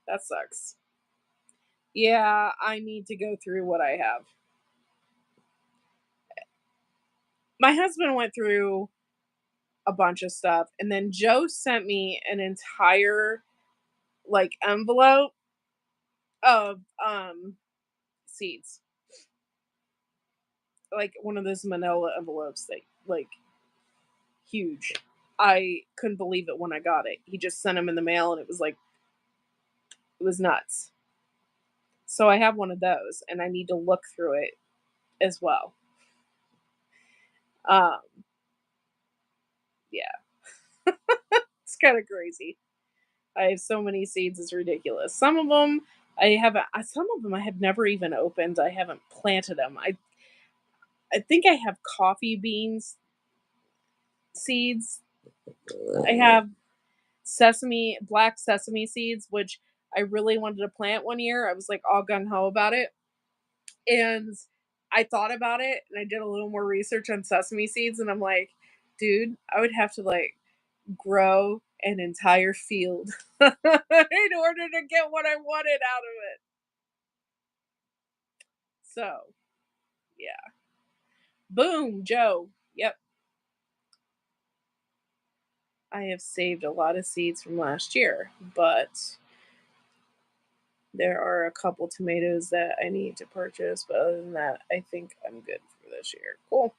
That sucks. Yeah, I need to go through what I have. My husband went through a bunch of stuff, and then Joe sent me an entire like envelope of seeds, like one of those manila envelopes that like huge. I couldn't believe it when I got it. He just sent them in the mail, and it was nuts. So I have one of those, and I need to look through it as well. Um, yeah, it's kind of crazy. I have so many seeds; it's ridiculous. Some of them I haven't. Some of them I have never even opened. I haven't planted them. I think I have coffee beans seeds. I have black sesame seeds, which I really wanted to plant one year. I was like all gung ho about it. And I thought about it and I did a little more research on sesame seeds. And I'm like, dude, I would have to like grow an entire field in order to get what I wanted out of it. So, yeah. Boom, Joe. Yep. I have saved a lot of seeds from last year, but there are a couple tomatoes that I need to purchase. But other than that, I think I'm good for this year. Cool.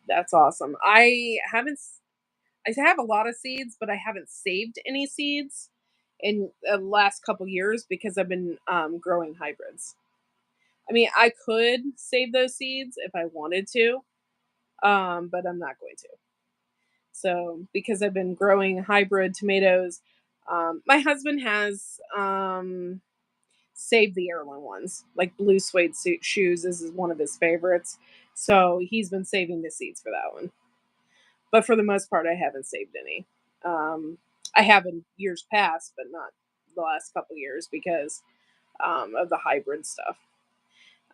That's awesome. I have a lot of seeds, but I haven't saved any seeds in the last couple years because I've been growing hybrids. I mean, I could save those seeds if I wanted to, but I'm not going to. So, because I've been growing hybrid tomatoes, my husband has saved the heirloom ones, like blue suede shoes is one of his favorites. So he's been saving the seeds for that one. But for the most part, I haven't saved any. Um, I have in years past, but not the last couple years because of the hybrid stuff.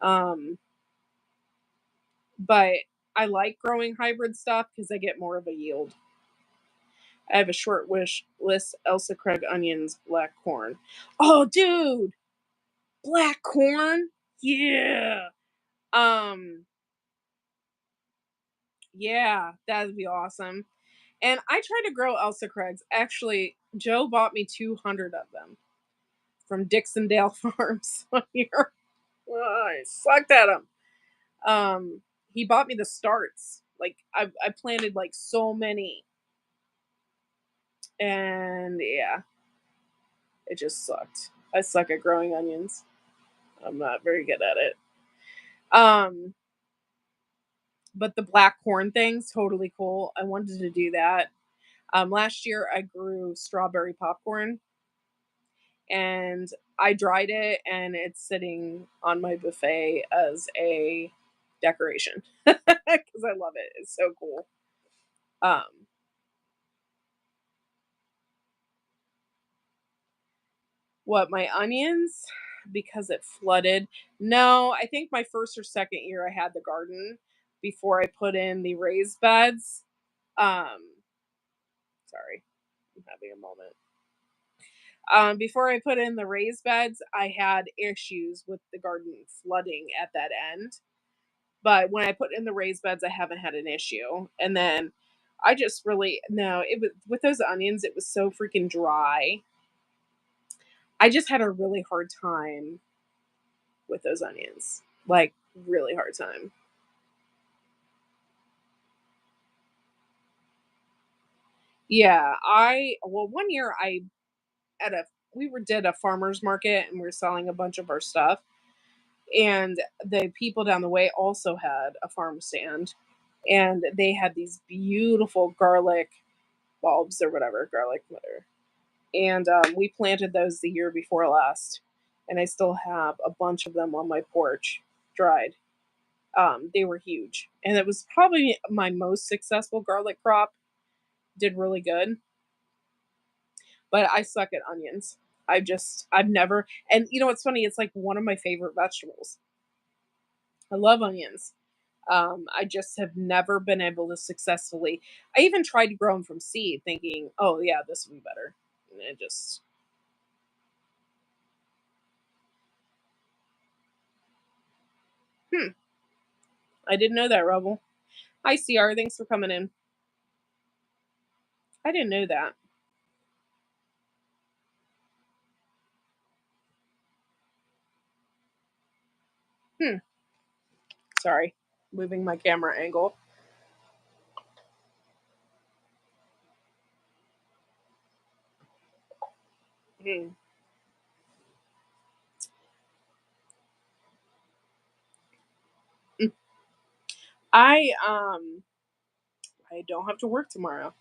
Um, but I like growing hybrid stuff because I get more of a yield. I have a short wish list: Elsa Craig onions, black corn. Oh, dude, black corn, yeah. Um, yeah, that'd be awesome. And I tried to grow Elsa Craigs. Actually, Joe bought me 200 of them from Dixondale Farms one year. I sucked at them. He bought me the starts. Like I planted like so many, and yeah, it just sucked. I suck at growing onions. I'm not very good at it. Um, but the black corn thing's totally cool. I wanted to do that. Last year I grew strawberry popcorn and I dried it and it's sitting on my buffet as a decoration because I love it. It's so cool. Um, what my onions because it flooded. No, I think my first or second year I had the garden before I put in the raised beds. Um, sorry, I'm having a moment. Before I put in the raised beds, I had issues with the garden flooding at that end. But when I put in the raised beds, I haven't had an issue. And then I just really no, it was with those onions, it was so freaking dry. I just had a really hard time with those onions. Like really hard time. Yeah, I well one year I at a we were did a farmers market and we were selling a bunch of our stuff and the people down the way also had a farm stand and they had these beautiful garlic bulbs or whatever, garlic whatever. And we planted those the year before last, and I still have a bunch of them on my porch, dried. They were huge, and it was probably my most successful garlic crop. Did really good, but I suck at onions. I've never, and you know what's funny? It's like one of my favorite vegetables. I love onions. I just have never been able to successfully. I even tried to grow them from seed, thinking, "Oh yeah, this will be better," and it just hmm. I didn't know that, Rebel. Hi, CR. Thanks for coming in. I didn't know that. Hmm. Sorry. Moving my camera angle. Hmm. I I don't have to work tomorrow.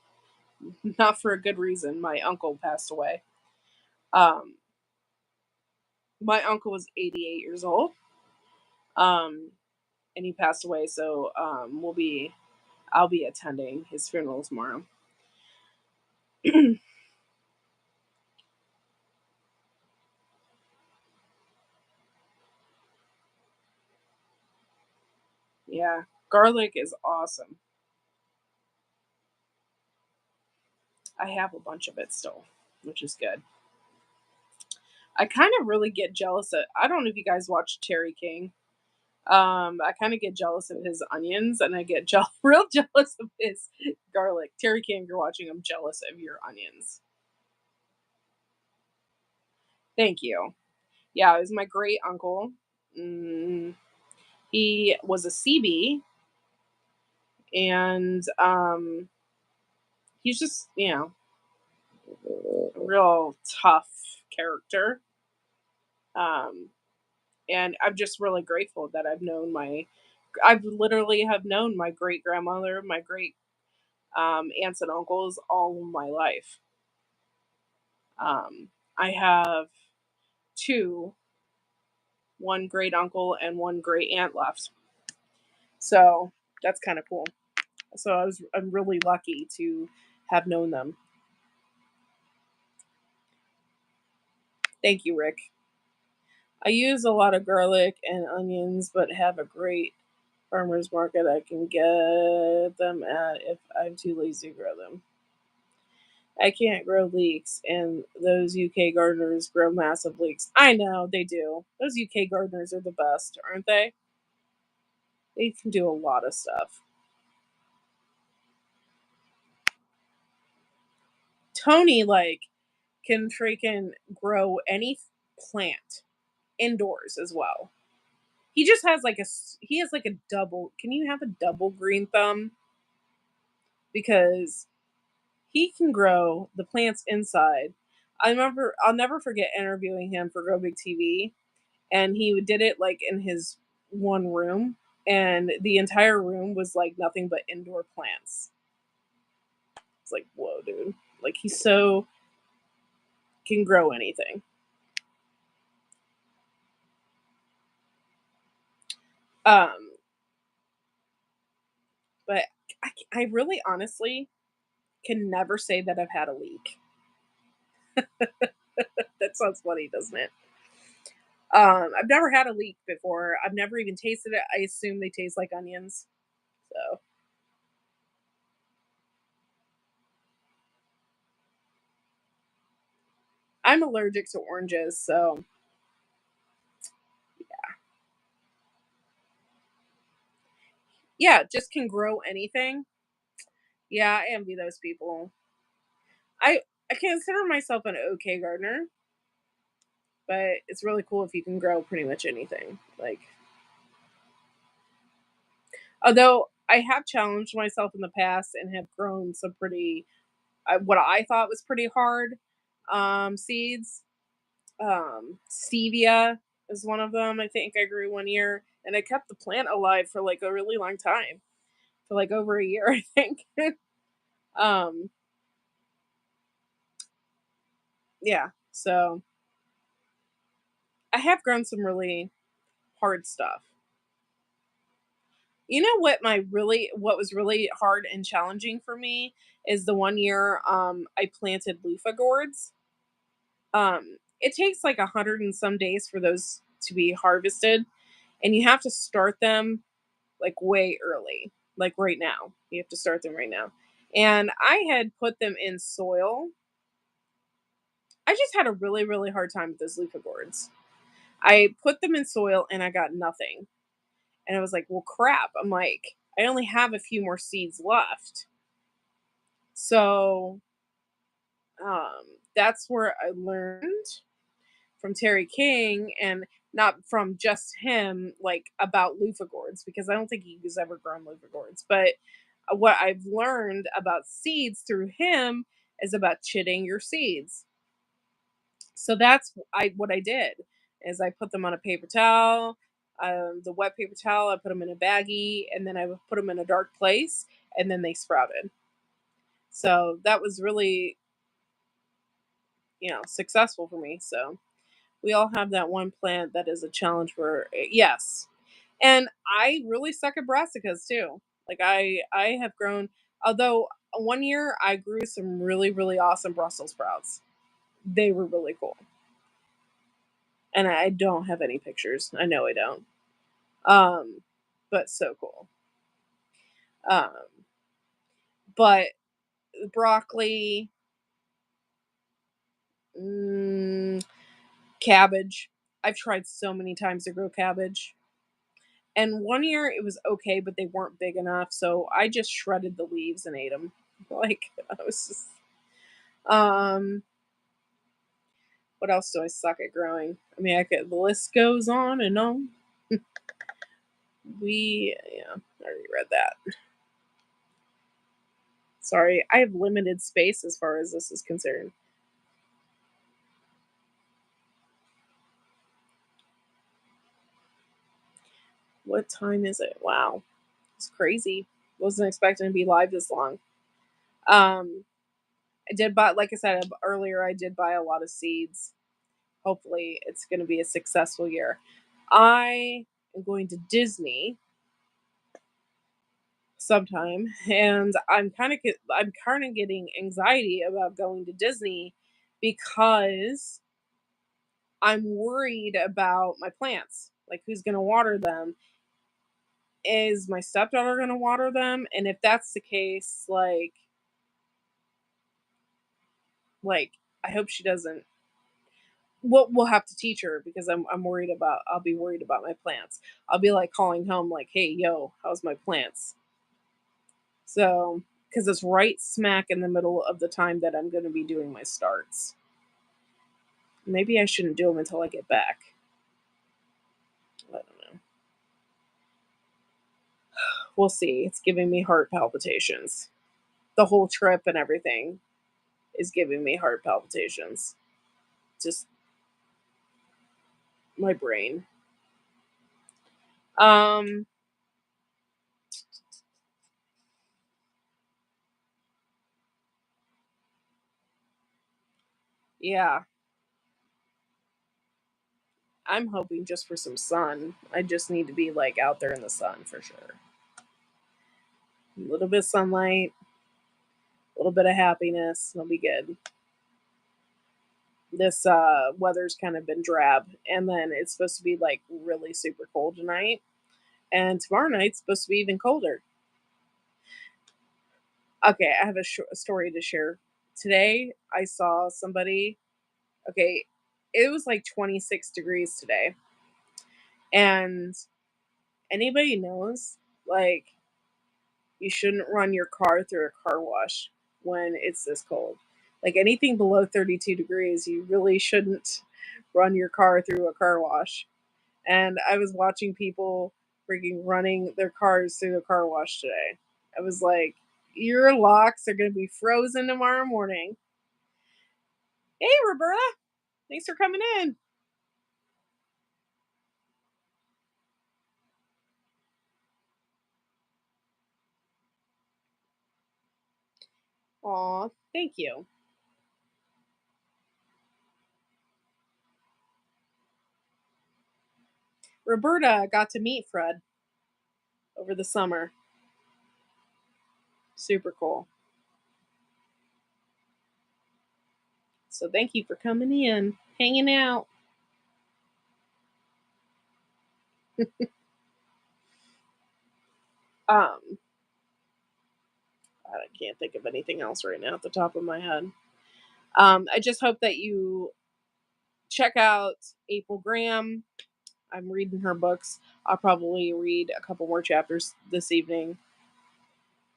Not for a good reason. My uncle passed away. Um my uncle was 88 years old. Um and he passed away, so I'll be attending his funeral tomorrow. Yeah. Garlic is awesome. I have a bunch of it still, which is good. I kind of really get jealous of I don't know if you guys watch Terry King. I kind of get jealous of his onions, and I get real jealous of his garlic. Terry King, you're watching. I'm jealous of your onions. Thank you. Yeah, it was my great uncle. Mm, he was a CB, and he's just a real tough character. Um, and I'm just really grateful that I've literally have known my great grandmother, my great aunts and uncles all my life. I have two, one great uncle and one great aunt left. So that's kind of cool. So I'm really lucky to have known them. Thank you, Rick. I use a lot of garlic and onions, but have a great farmer's market I can get them at if I'm too lazy to grow them. I can't grow leeks, and those UK gardeners grow massive leeks. I know they do. Those UK gardeners are the best, aren't they? They can do a lot of stuff. Tony can freaking grow any plant indoors as well. He just has he has like a double. Can you have a double green thumb? Because he can grow the plants inside. I'll never forget interviewing him for Grow Big TV, and he did it like in his one room, and the entire room was like nothing but indoor plants. It's like, whoa, dude! Like he's so can grow anything. Um, but I really honestly can never say that I've had a leak. That sounds funny, doesn't it? I've never had a leek before. I've never even tasted it. I assume they taste like onions. So I'm allergic to oranges. So yeah, just can grow anything. Yeah, I envy those people. I I consider myself an okay gardener, but it's really cool if you can grow pretty much anything. Like, although I have challenged myself in the past and have grown some pretty what I thought was pretty hard seeds. Stevia is one of them. I think I grew one year, and I kept the plant alive for like a really long time, for like over a year, I think. um, yeah. So I have grown some really hard stuff. You know what was really hard and challenging for me is the one year I planted loofah gourds. It takes like 100 and some days for those to be harvested, and you have to start them like way early, like right now. You have to start them right now. And I had put them in soil. I just had a really, really hard time with those loofah gourds. I put them in soil and I got nothing. And I was like, well, crap. I'm like, I only have a few more seeds left. So um, that's where I learned from Terry King, and not from just him, like about loofah gourds, because I don't think he's ever grown loofah gourds. But what I've learned about seeds through him is about chitting your seeds. So that's what I did is I put them on a paper towel, the wet paper towel. I put them in a baggie, and then I would put them in a dark place, and then they sprouted. So that was really successful for me. So we all have that one plant that is a challenge for yes. And I really suck at brassicas too. Like I have grown, although one year I grew some really really awesome Brussels sprouts. They were really cool. And I don't have any pictures. I know I don't. Um but so cool. Um but broccoli, mm, cabbage. I've tried so many times to grow cabbage. And one year it was okay, but they weren't big enough, so I just shredded the leaves and ate them. Like, I was just um, what else do I suck at growing? I mean, I could the list goes on and on. Yeah, I already read that. Sorry, I have limited space as far as this is concerned. What time is it? Wow, it's crazy. Wasn't expecting to be live this long. Um, I did buy, like I said earlier, I did buy a lot of seeds. Hopefully, it's going to be a successful year. I am going to Disney sometime, and I'm kind of getting anxiety about going to Disney because I'm worried about my plants. Like, who's going to water them? Is my stepdaughter going to water them? And if that's the case, like I hope she doesn't. We'll have to teach her because I'm worried about. I'll be worried about my plants. I'll be like calling home, like, "Hey, yo, how's my plants?" So, because it's right smack in the middle of the time that I'm going to be doing my starts. Maybe I shouldn't do them until I get back. I don't know. We'll see. It's giving me heart palpitations. The whole trip and everything is giving me heart palpitations. Just my brain. Um, yeah, I'm hoping just for some sun. I just need to be like out there in the sun for sure. A little bit of sunlight, a little bit of happiness. It'll be good. This weather's kind of been drab, and then it's supposed to be like really super cold tonight, and tomorrow night's supposed to be even colder. Okay, I have a story to share. Today, I saw somebody. Okay, it was like 26 degrees today, and anybody knows, like, you shouldn't run your car through a car wash when it's this cold. Like, anything below 32 degrees, you really shouldn't run your car through a car wash. And I was watching people freaking running their cars through the car wash today. I was like, your locks are going to be frozen tomorrow morning. Hey, Roberta, thanks for coming in. Aw, thank you. Roberta got to meet Fred over the summer. Super cool. So thank you for coming in, hanging out. Um, I can't think of anything else right now at the top of my head. I just hope that you check out April Graham. I'm reading her books. I'll probably read a couple more chapters this evening.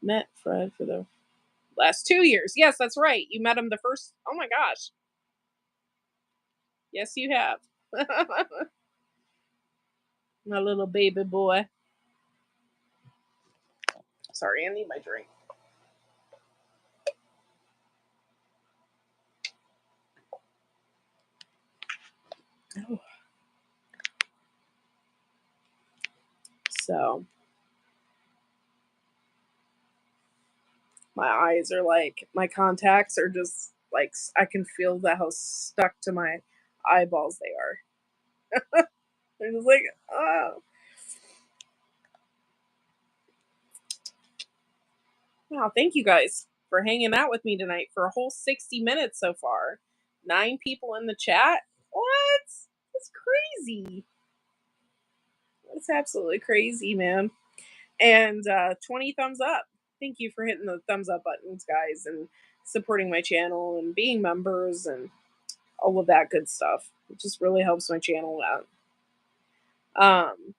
Met Fred for the last 2 years. Yes, that's right. You met him the first. Oh my gosh. Yes, you have. My little baby boy. Sorry, I need my drink. Oh. So my eyes are like, my contacts are just like, I can feel that how stuck to my eyeballs they are. They're just like, oh. Wow, thank you guys for hanging out with me tonight for a whole 60 minutes so far. 9 people in the chat. What? That's crazy. That's absolutely crazy, man. And 20 thumbs up. Thank you for hitting the thumbs up buttons, guys, and supporting my channel and being members and all of that good stuff. It just really helps my channel out. Um,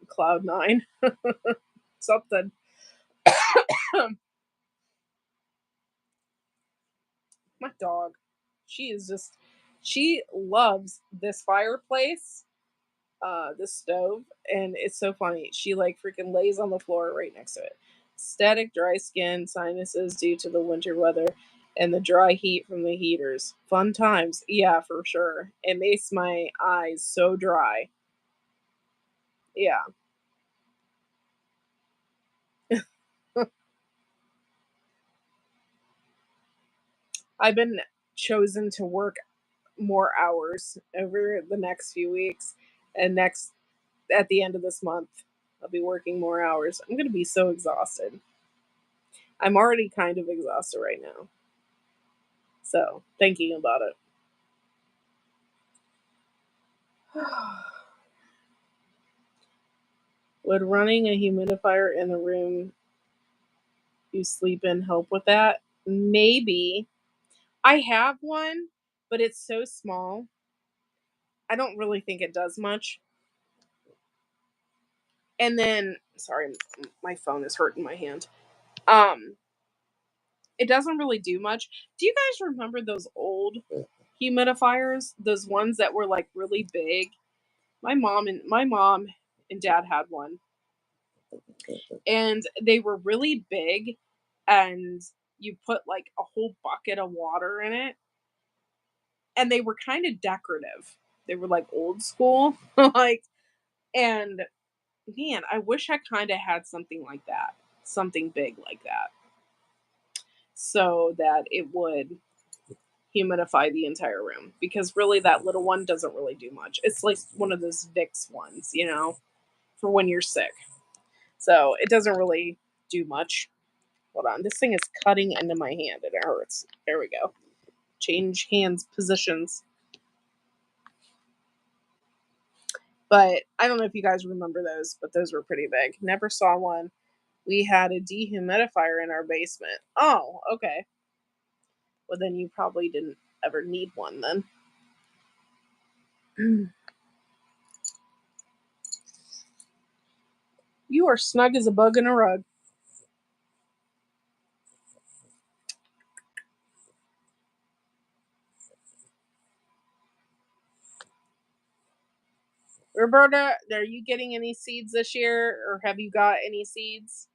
cloud nine. Something. My dog. She is just she loves this fireplace, this stove, and it's so funny. She like freaking lays on the floor right next to it. Static dry skin, sinuses due to the winter weather, and the dry heat from the heaters. Fun times. Yeah, for sure. It makes my eyes so dry. Yeah. I've been chosen to work more hours over the next few weeks, and next at the end of this month I'll be working more hours. I'm going to be so exhausted. I'm already kind of exhausted right now, so thinking about it. Would running a humidifier in the room you sleep in help with that? Maybe. I have one, but it's so small. I don't really think it does much. And then, sorry, my phone is hurting my hand. Um, it doesn't really do much. Do you guys remember those old humidifiers? Those ones that were like really big? My mom and dad had one, and they were really big, and you put like a whole bucket of water in it, and they were kind of decorative. They were like old school, like, and man, I wish I kind of had something like that, something big like that, so that it would humidify the entire room. Because really, that little one doesn't really do much. It's like one of those Vicks ones, for when you're sick. So it doesn't really do much. Hold on, this thing is cutting into my hand and it hurts. There we go. Change hands positions. But I don't know if you guys remember those, but those were pretty big. Never saw one. We had a dehumidifier in our basement. Oh, okay. Well, then you probably didn't ever need one then. You are snug as a bug in a rug. Roberta, are you getting any seeds this year, or have you got any seeds?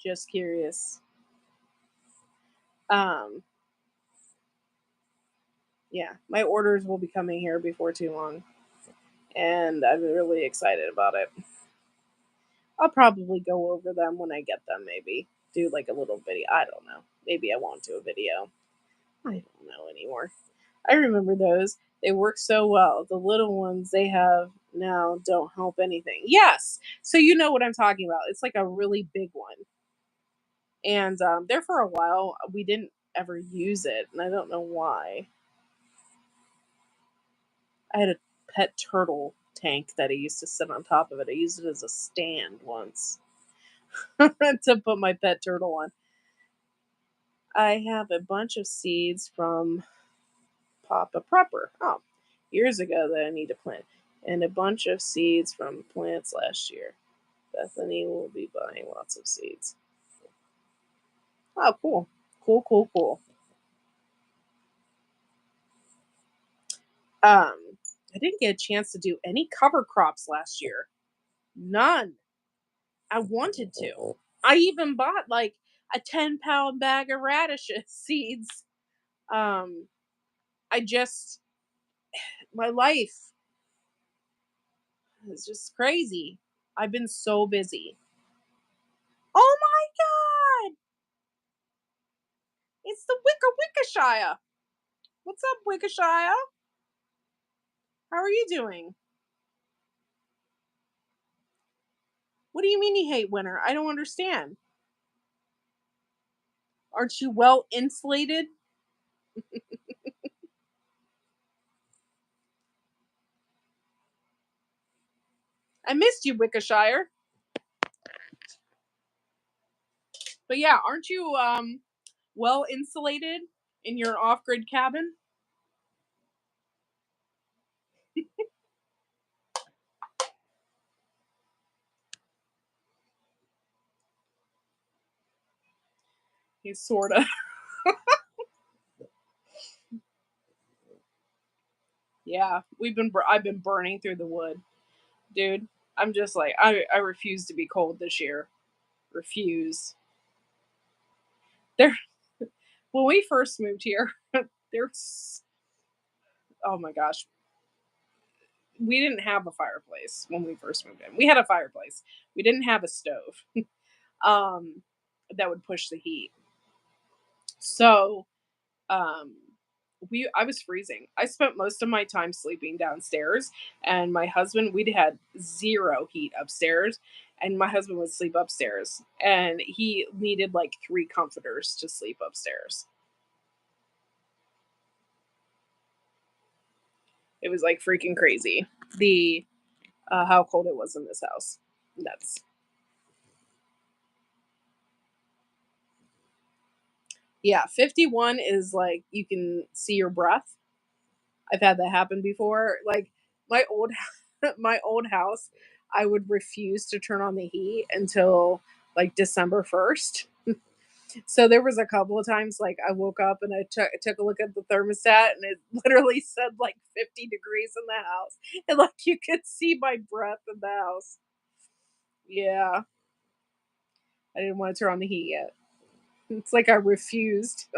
Just curious. Um, yeah, my orders will be coming here before too long, and I'm really excited about it. I'll probably go over them when I get them, maybe. Do like a little video. I don't know. Maybe I won't do a video. I don't know anymore. I remember those. They work so well. The little ones they have now don't help anything. Yes. So you know what I'm talking about. It's like a really big one. And there for a while, we didn't ever use it. And I don't know why. I had a pet turtle tank that I used to sit on top of it. I used it as a stand once to put my pet turtle on. I have a bunch of seeds from Papa Prepper. Oh, years ago that I need to plant. And a bunch of seeds from plants last year. Bethany will be buying lots of seeds. Oh, cool. Cool, cool, cool. I didn't get a chance to do any cover crops last year. None. I wanted to. I even bought like a 10-pound bag of radishes seeds. Um, I just, my life is just crazy. I've been so busy. Oh my god! It's the Wickershire. What's up, Wickershire? How are you doing? What do you mean you hate winter? I don't understand. Aren't you well insulated? I missed you, Wickershire. But yeah, aren't you well insulated? in your off-grid cabin? He's sorta. Yeah, I've been burning through the wood, dude. I'm just like I refuse to be cold this year. Refuse. There when we first moved here, there's oh my gosh, we didn't have a fireplace when we first moved in. We had a fireplace. We didn't have a stove. Um that would push the heat. So, um we I was freezing. I spent most of my time sleeping downstairs, and my husband we'd had zero heat upstairs, and my husband would sleep upstairs, and he needed like 3 comforters to sleep upstairs. It was like freaking crazy. The how cold it was in this house. That's yeah, 51 is like you can see your breath. I've had that happen before. Like my old my old house, I would refuse to turn on the heat until like December 1st. So there was a couple of times like I woke up and I took a look at the thermostat and it literally said like 50 degrees in the house. And like you could see my breath in the house. Yeah, I didn't want to turn on the heat yet. It's like I refused.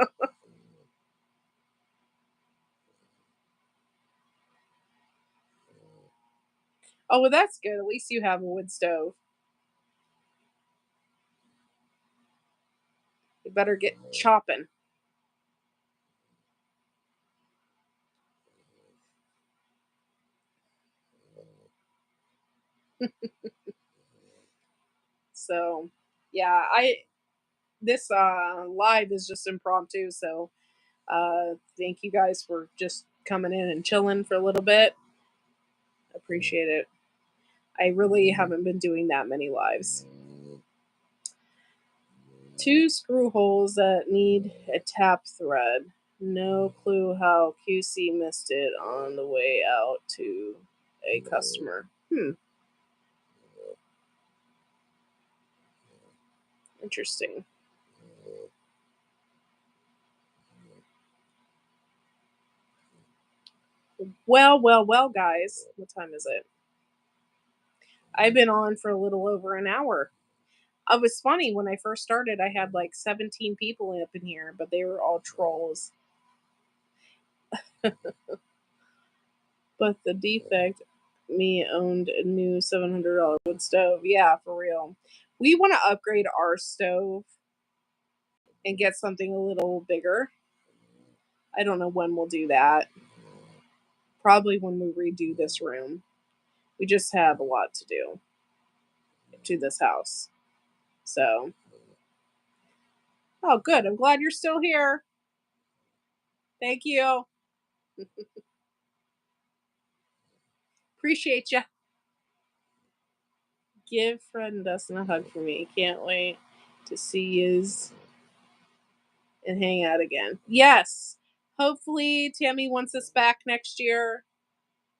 Oh, well, that's good. At least you have a wood stove. You better get chopping. So, yeah, I this live is just impromptu. So, thank you guys for just coming in and chilling for a little bit. Appreciate it. I really haven't been doing that many lives. Two screw holes that need a tap thread. No clue how QC missed it on the way out to a customer. Interesting. Well, guys. What time is it? I've been on for a little over an hour. It was funny when I first started, I had like 17 people up in here, but they were all trolls. But the defect, me owned a new $700 wood stove. Yeah, for real. We want to upgrade our stove and get something a little bigger. I don't know when we'll do that. Probably when we redo this room. We just have a lot to do to this house. So, oh, good. I'm glad you're still here. Thank you. Appreciate you. Give Fred and Dustin a hug for me. Can't wait to see yous and hang out again. Yes. Hopefully, Tammy wants us back next year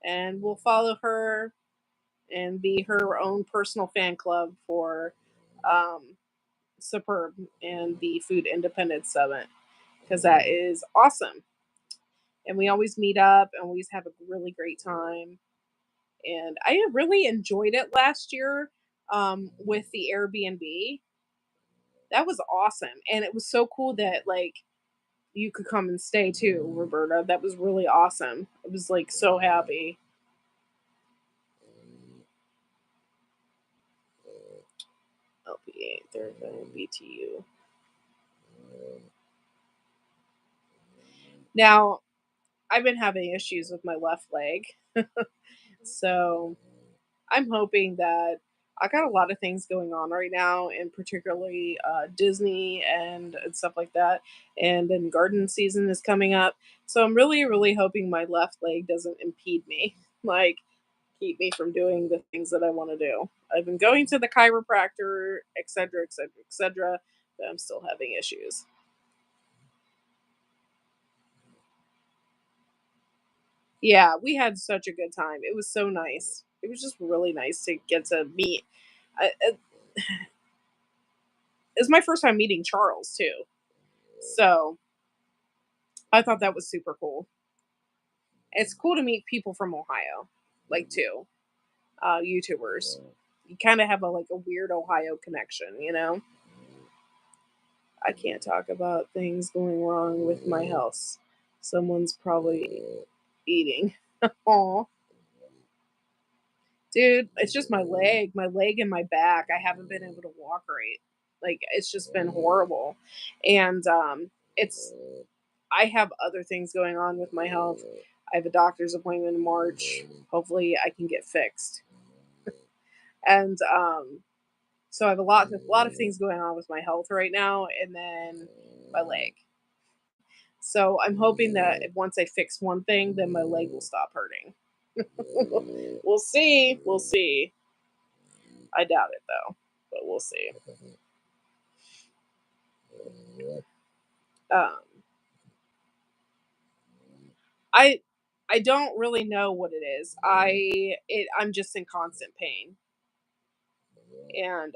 and we'll follow her and be her own personal fan club for um, Superb and the Food Independence Summit because that is awesome. And we always meet up and we always have a really great time. And I really enjoyed it last year with the Airbnb. That was awesome. And it was so cool that like you could come and stay too, Roberta. That was really awesome. I was like so happy. LP8, they're going BTU. Now, I've been having issues with my left leg. So I'm hoping that I got a lot of things going on right now, and particularly Disney and stuff like that. And then garden season is coming up, so I'm really hoping my left leg doesn't impede me, like keep me from doing the things that I want to do. I've been going to the chiropractor, etc., etc., etc., but I'm still having issues. Yeah, we had such a good time. It was so nice. It was just really nice to get to meet. It was my first time meeting Charles too, so I thought that was super cool. It's cool to meet people from Ohio, like too, YouTubers. You kind of have a like a weird Ohio connection, you know. I can't talk about things going wrong with my house. Someone's probably eating. Oh, dude, it's just my leg and my back. I haven't been able to walk right. Like it's just been horrible. And it's I have other things going on with my health. I have a doctor's appointment in March. Hopefully I can get fixed. And so I have a lot of things going on with my health right now and then my leg. So I'm hoping that once I fix one thing, then my leg will stop hurting. We'll see. We'll see. I doubt it though, but we'll see. Um, I I don't really know what it is. I'm just in constant pain, and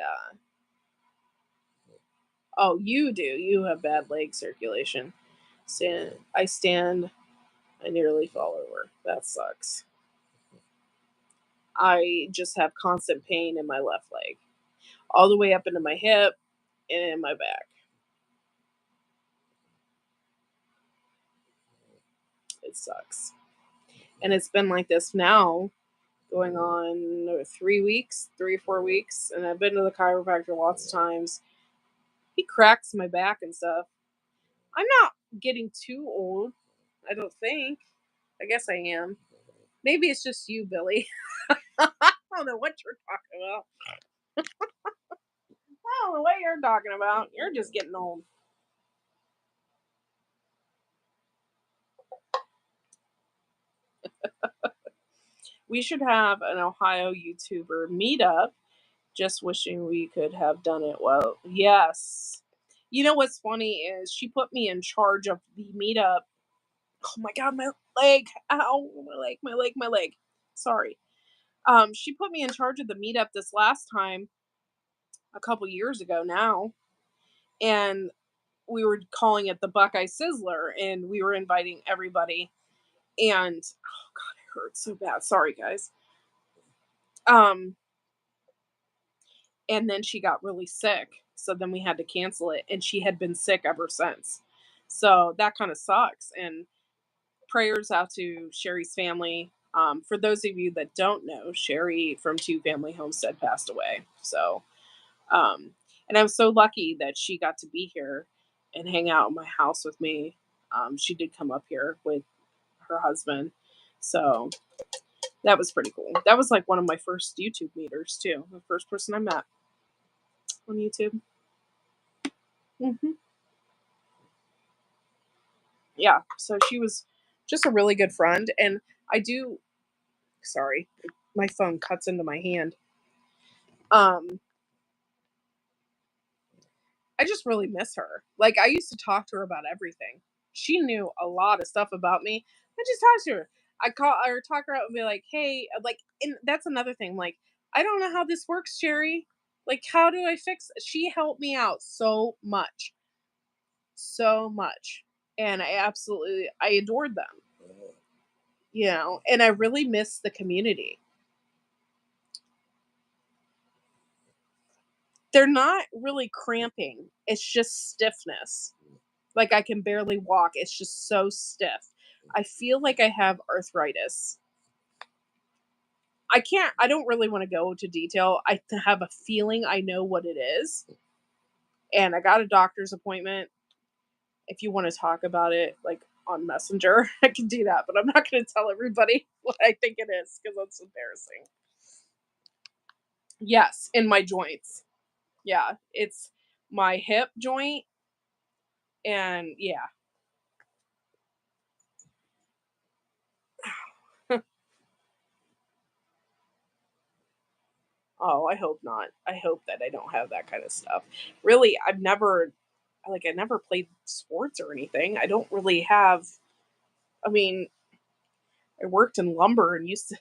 oh, you do. You have bad leg circulation. I stand. I nearly fall over. That sucks. I just have constant pain in my left leg, all the way up into my hip and in my back. It sucks. And it's been like this now going on 3 weeks, 3 or 4 weeks. And I've been to the chiropractor lots of times. He cracks my back and stuff. I'm not getting too old, I don't think. I guess I am. Maybe it's just you, Billy. I don't know what you're talking about. I don't know what you're talking about. You're just getting old. We should have an Ohio YouTuber meetup. Just wishing we could have done it well. Yes. You know what's funny is she put me in charge of the meetup. Oh my god, my leg. Ow, my leg, my leg, my leg. Sorry. She put me in charge of the meetup this last time a couple years ago now, and we were calling it the Buckeye Sizzler, and we were inviting everybody. And oh god, it hurts so bad. Sorry, guys. Um, and then she got really sick, so then we had to cancel it, and she had been sick ever since. So that kind of sucks. And prayers out to Sherry's family. For those of you that don't know, Sherry from Two Family Homestead passed away. So Um, and I'm so lucky that she got to be here and hang out in my house with me. She did come up here with her husband. So that was pretty cool. That was like one of my first YouTube meeters, too. The first person I met on YouTube. Hmm. Yeah. So she was just a really good friend. And I do, sorry, my phone cuts into my hand. Um, I just really miss her. Like, I used to talk to her about everything. She knew a lot of stuff about me. I just talked to her. I call or talk her out and be like, "Hey," like, and that's another thing. Like, I don't know how this works, Sherry. Like, how do I fix? She helped me out so much, and I adored them. You know, and I really miss the community. They're not really cramping. It's just stiffness. Like I can barely walk. It's just so stiff. I feel like I have arthritis. I don't really want to go into detail. Have a feeling I know what it is. And I got a doctor's appointment. If you want to talk about it, like on Messenger, I can do that. But I'm not going to tell everybody what I think it is because that's embarrassing. Yes, in my joints. Yeah, it's my hip joint. And yeah. Oh, I hope not. I hope that I don't have that kind of stuff. Really, I never played sports or anything. I don't really have I mean, I worked in lumber and used to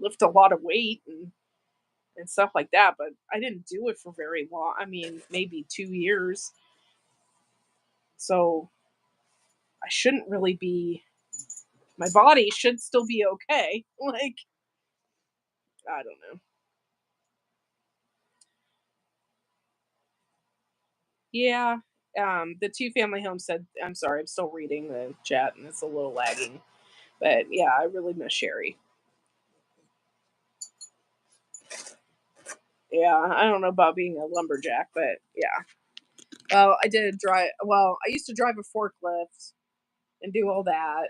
lift a lot of weight and stuff like that, but I didn't do it for very long. I mean, maybe 2 years. So I shouldn't really be. My body should still be okay. Like, I don't know. Yeah. The two family home said, I'm sorry, I'm still reading the chat and it's a little lagging. But yeah, I really miss Sherry. Yeah, I don't know about being a lumberjack, but yeah. Well, I did drive. Well, I used to drive a forklift and do all that,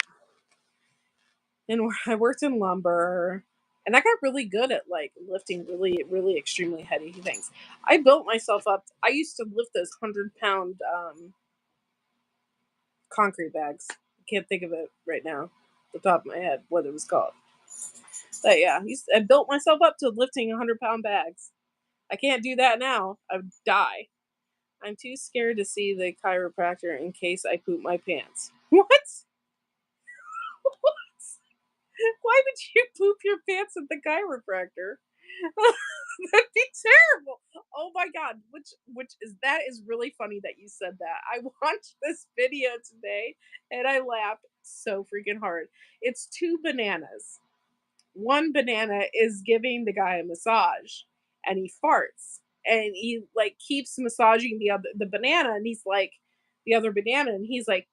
and I worked in lumber, and I got really good at like lifting really, really extremely heavy things. I built myself up. I used to lift those 100 pound concrete bags. I can't think of it right now, the top of my head, what it was called. But yeah, I built myself up to lifting 100 pound bags. I can't do that now. I would die. I'm too scared to see the chiropractor in case I poop my pants. What? What? Why would you poop your pants at the chiropractor? That'd be terrible. Oh my god, which is that is really funny that you said that. I watched this video today and I laughed so freaking hard. It's two bananas. One banana is giving the guy a massage and he farts and he like keeps massaging the banana and he's like the other banana and he's like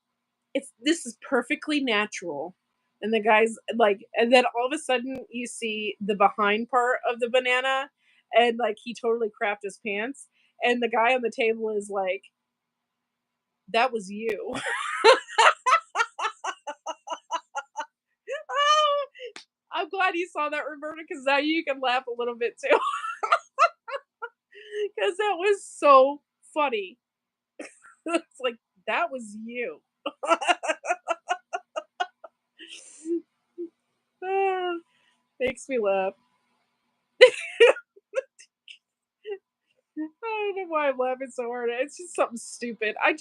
it's this is perfectly natural. And the guy's like, and then all of a sudden you see the behind part of the banana, and like he totally crapped his pants. And the guy on the table is like, that was you. Oh, I'm glad you saw that, Roberta, because now you can laugh a little bit too. Because that was so funny. It's like, that was you. Ah, makes me laugh. I don't know why I'm laughing so hard. It's just something stupid. I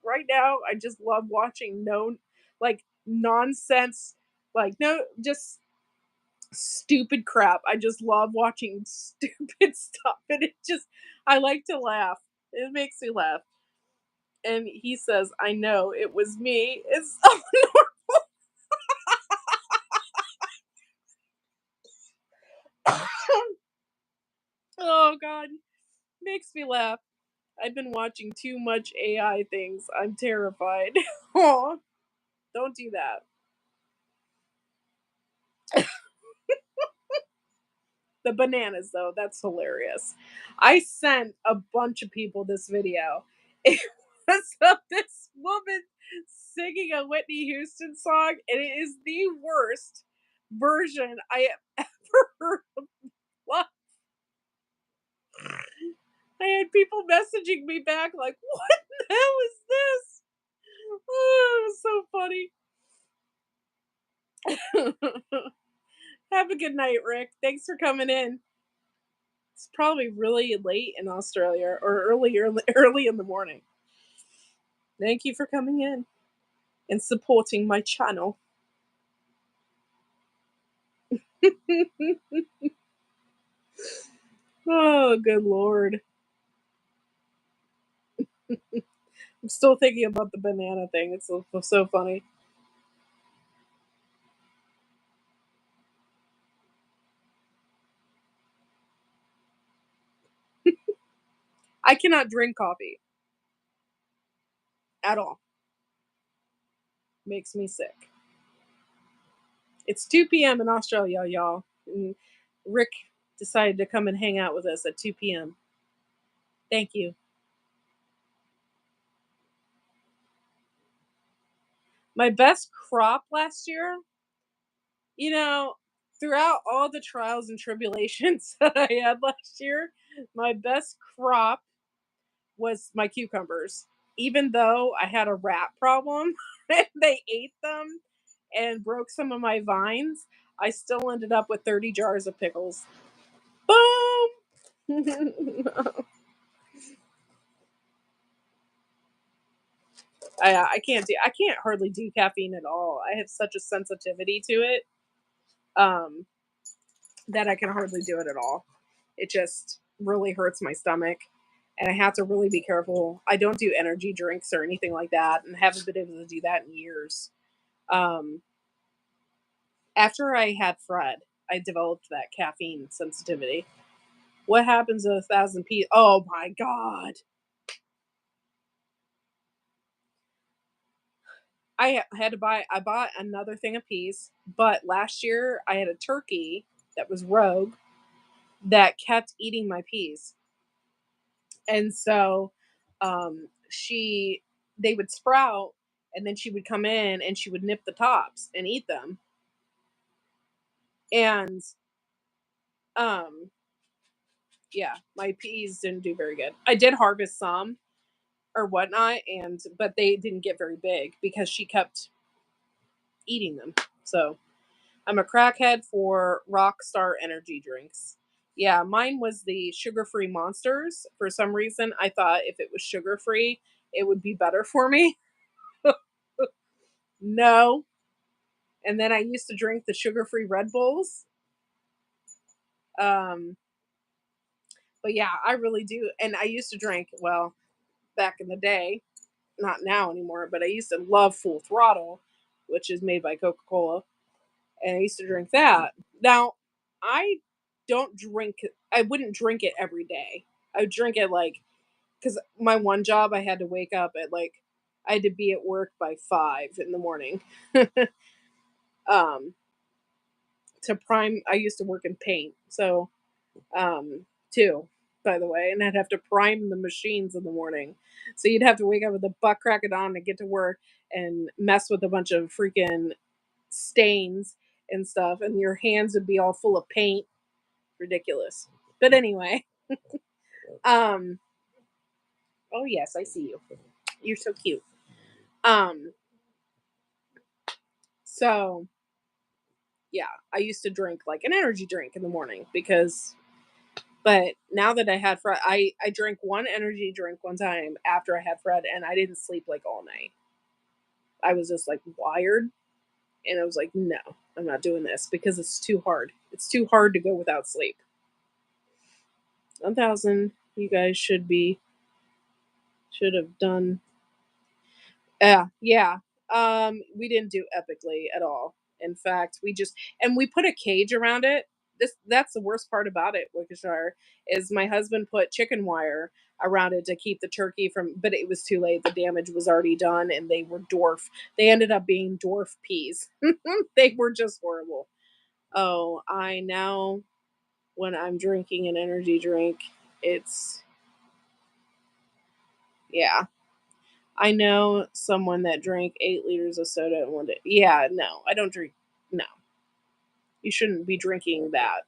right now I just love watching like nonsense, like no just stupid crap. I just love watching stupid stuff, and it just I like to laugh. It makes me laugh. And he says, "I know it was me." It's so normal. Oh god, makes me laugh. I've been watching too much AI things. I'm terrified. Oh, don't do that. The bananas, though, that's hilarious. I sent a bunch of people this video. It was of this woman singing a Whitney Houston song, and it is the worst version I have ever heard of live. I had people messaging me back like, "What the hell is this?" Oh, it was so funny. Have a good night, Rick. Thanks for coming in. It's probably really late in Australia or early in the morning. Thank you for coming in and supporting my channel. Oh, good lord. I'm still thinking about the banana thing. It's so funny. I cannot drink coffee at all. Makes me sick. It's 2 p.m. in Australia, y'all. And Rick decided to come and hang out with us at 2 p.m. Thank you. My best crop last year, you know, throughout all the trials and tribulations that I had last year, my best crop was my cucumbers. Even though I had a rat problem and they ate them and broke some of my vines, I still ended up with 30 jars of pickles. Boom! I can't hardly do caffeine at all. I have such a sensitivity to it, um, that I can hardly do it at all. It just really hurts my stomach, and I have to really be careful. I don't do energy drinks or anything like that, and haven't been able to do that in years. Um, After I had Fred, I developed that caffeine sensitivity. What happens to 1,000 people? Oh my god! had to buy. I bought another thing apiece, but last year I had a turkey that was rogue that kept eating my peas, and so she they would sprout, and then she would come in and she would nip the tops and eat them, and um yeah, my peas didn't do very good. I did harvest some or whatnot, and but they didn't get very big because she kept eating them. So I'm a crackhead for Rockstar energy drinks. Yeah, mine was the sugar-free monsters. For some reason, I thought if it was sugar-free, it would be better for me. No. And then I used to drink the sugar-free Red Bulls. Um, but yeah, I really do. And I used to drink, well, back in the day, not now anymore, but I used to love Full Throttle, which is made by Coca-Cola. And I used to drink that. Now, I don't drink I wouldn't drink it every day. I would drink it like because my one job I had to wake up at like I had to be at work by 5 in the morning. um to prime I used to work in paint. So too, by the way, and I'd have to prime the machines in the morning. So you'd have to wake up with the butt crack of dawn to get to work and mess with a bunch of freaking stains and stuff, and your hands would be all full of paint. Ridiculous. But anyway, um, oh yes, I see you. You're so cute. Um, so yeah, I used to drink like an energy drink in the morning because but now that I had Fred, I drank one energy drink one time after I had Fred, and I didn't sleep like all night. I was just like wired, and I was like, no, I'm not doing this because it's too hard. It's too hard to go without sleep. 1,000, you guys should have done. Yeah, yeah. We didn't do epically at all. In fact, we just and we put a cage around it. That's the worst part about it, Wickeshire, is my husband put chicken wire around it to keep the turkey from but it was too late. The damage was already done and they were dwarf. They ended up being dwarf peas. They were just horrible. Oh, I now when I'm drinking an energy drink, it's yeah. I know someone that drank 8 liters of soda in one day. Yeah, no, I don't drink. No, you shouldn't be drinking that.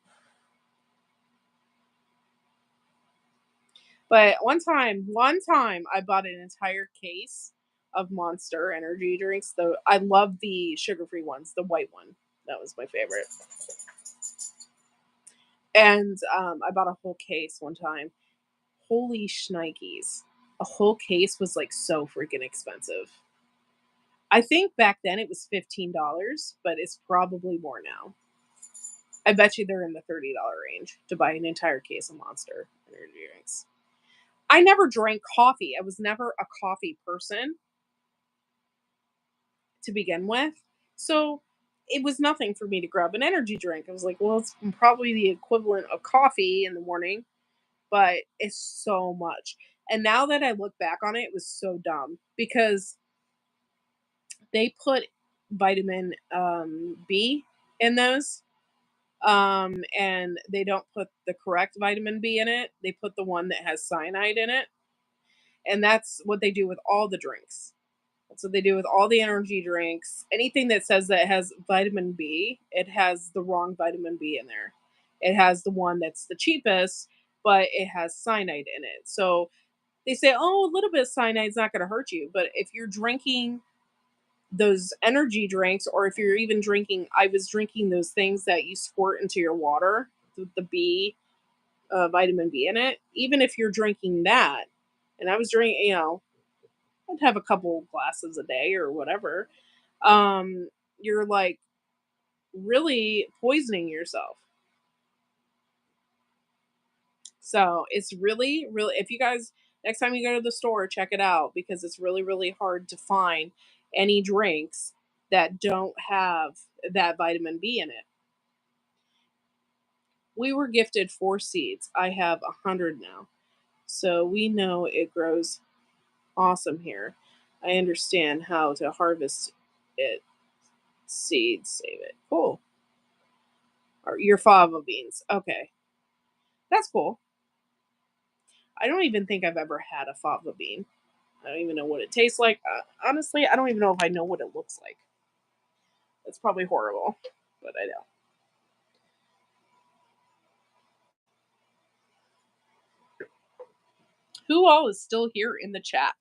But one time, I bought an entire case of Monster energy drinks. Though I love the sugar-free ones, the white one. That was my favorite. And I bought a whole case one time. Holy shnikes. A whole case was like so freaking expensive. I think back then it was $15, but it's probably more now. I bet you they're in the $30 range to buy an entire case of Monster energy drinks. I never drank coffee. I was never a coffee person to begin with. So it was nothing for me to grab an energy drink. I was like, well, it's probably the equivalent of coffee in the morning, but it's so much. And now that I look back on it, it was so dumb because they put vitamin B in those and they don't put the correct vitamin B in it. They put the one that has cyanide in it, and that's what they do with all the drinks. That's what they do with all the energy drinks. Anything that says that it has vitamin B, it has the wrong vitamin B in there. It has the one that's the cheapest, but it has cyanide in it. So they say, oh, a little bit of cyanide is not going to hurt you. But if you're drinking those energy drinks, or if you're even drinking, I was drinking those things that you squirt into your water, the B, vitamin B in it. Even if you're drinking that, and I was drinking, you know, I'd have a couple glasses a day or whatever. You're like really poisoning yourself. So it's really, really, if you guys, next time you go to the store, check it out because it's really, really hard to find any drinks that don't have that vitamin B in it. We were gifted 4 seeds. I have 100 now. So we know it grows awesome here. I understand how to harvest it. Seeds, save it. Cool. Or your fava beans. Okay. That's cool. I don't even think I've ever had a fava bean. I don't even know what it tastes like. Honestly, I don't even know if I know what it looks like. It's probably horrible, but I don't. Who all is still here in the chat?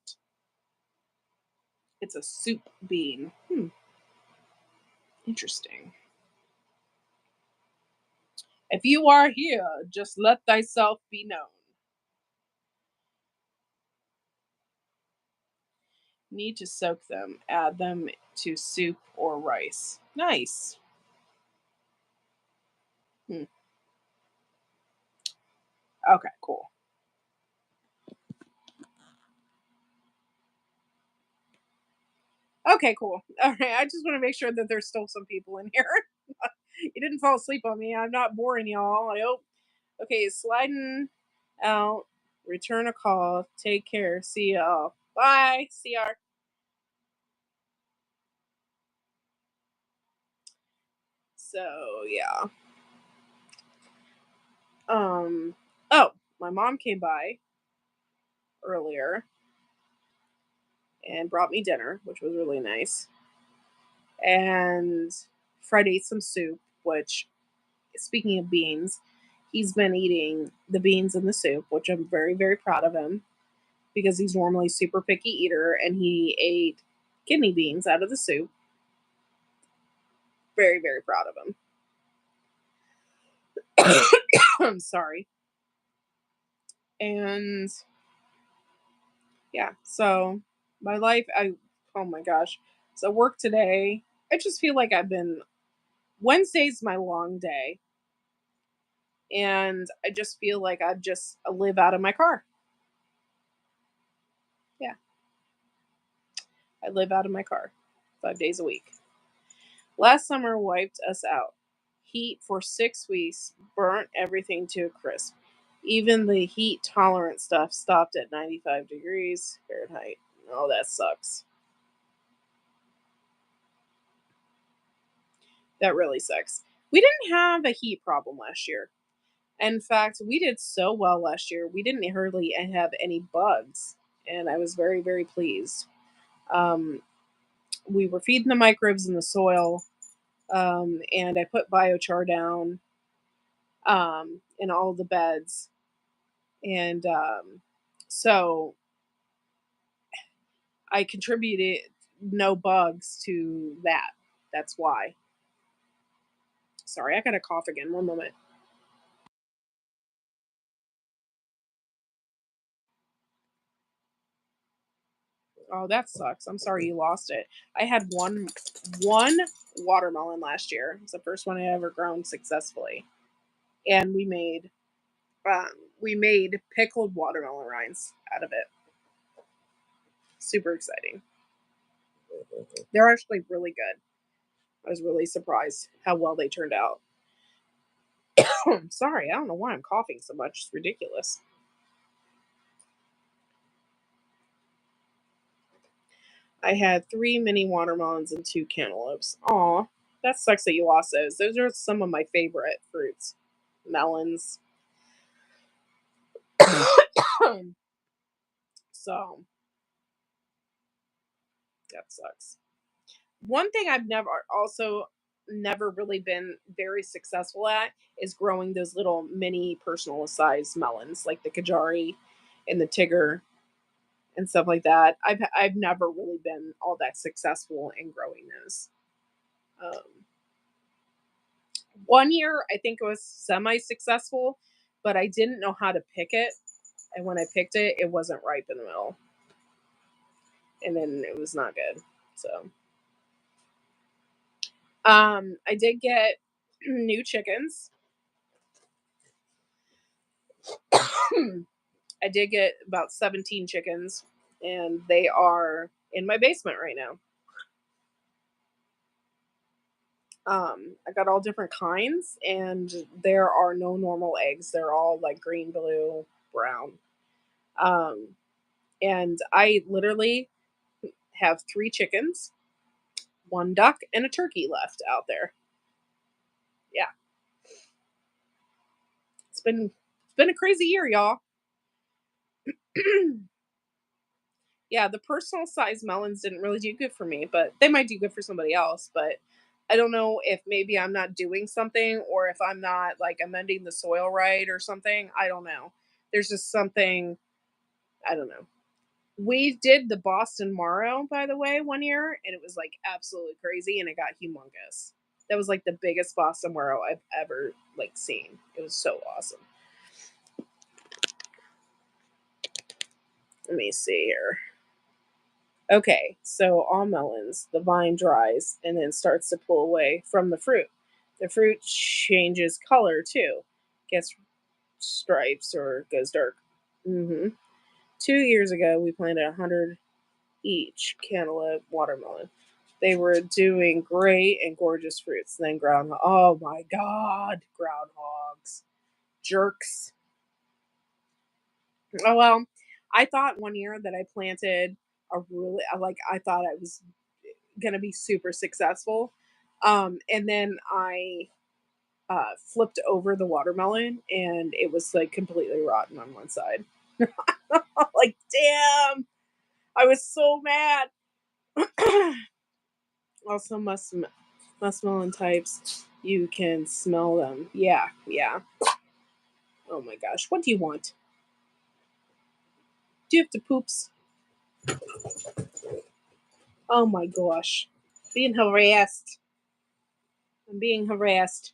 It's a soup bean. Interesting. If you are here, just let thyself be known. Need to soak them. Add them to soup or rice. Nice. Hmm. Okay, cool. Okay, cool. All right. I just want to make sure that there's still some people in here. You didn't fall asleep on me. I'm not boring y'all. I hope. Okay, sliding out. Return a call. Take care. See y'all. Bye. CR. So yeah. Um. Oh, my mom came by earlier and brought me dinner, which was really nice. And Fred ate some soup, which, speaking of beans, he's been eating the beans in the soup, which I'm very, very proud of him because he's normally super picky eater and he ate kidney beans out of the soup. Very, very proud of him. I'm sorry. And yeah, so my life, oh my gosh. So work today, I just feel like I've been, Wednesday's my long day. And I just feel like I live out of my car. Yeah, I live out of my car 5 days a week. Last summer wiped us out. Heat for 6 weeks burnt everything to a crisp. Even the heat tolerant stuff stopped at 95 degrees Fahrenheit. Oh, that sucks. That really sucks. We didn't have a heat problem last year. In fact, we did so well last year. We didn't hardly have any bugs, and I was very, very pleased. Um, we were feeding the microbes in the soil, and I put biochar down in all the beds, and so I contributed no bugs to that. That's why. Sorry, I got to cough again. One moment. Oh, that sucks. I'm sorry you lost it. I had one watermelon last year. It's the first one I ever grown successfully, and um, we made pickled watermelon rinds out of it. Super exciting. They're actually really good. I was really surprised how well they turned out. Sorry, I don't know why I'm coughing so much. It's ridiculous. I had 3 mini watermelons and 2 cantaloupes. Aw, that sucks that you lost those. Those are some of my favorite fruits. Melons. So that sucks. One thing I've never really been very successful at is growing those little mini personal sized melons like the Kajari and the Tigger and stuff like that. I've never really been all that successful in growing those. Um, one year I think it was semi successful, but I didn't know how to pick it, and when I picked it, it wasn't ripe in the middle. and then it was not good. So, I did get new chickens. I did get about 17 chickens, and they are in my basement right now. I got all different kinds, and there are no normal eggs. They're all like green, blue, brown. Um, and I literally have three chickens, one duck, and a turkey left out there. Yeah, it's been a crazy year, y'all. Yeah, the personal size melons didn't really do good for me, but they might do good for somebody else. But I don't know if maybe I'm not doing something or if I'm not like amending the soil right or something. I don't know. There's just something, I don't know. We did the Boston Marrow, by the way, one year, and it was like absolutely crazy and it got humongous. That was like the biggest Boston Marrow I've ever like seen. It was so awesome. Let me see here. Okay, so on melons, the vine dries and then starts to pull away from the fruit. The fruit changes color too, gets stripes or goes dark. 2 years ago, we planted 100 each cantaloupe watermelon. They were doing great and gorgeous fruits. Then groundhog. Oh my God, groundhogs, jerks. Oh well, I thought one year that I planted a really like I thought I was gonna be super successful. And then I flipped over the watermelon and it was like completely rotten on one side. Like, damn, I was so mad. Also, muskmelon types, you can smell them. Yeah, yeah. Oh my gosh, what do you want? Do you have to poops? Oh my gosh, being harassed. I'm being harassed.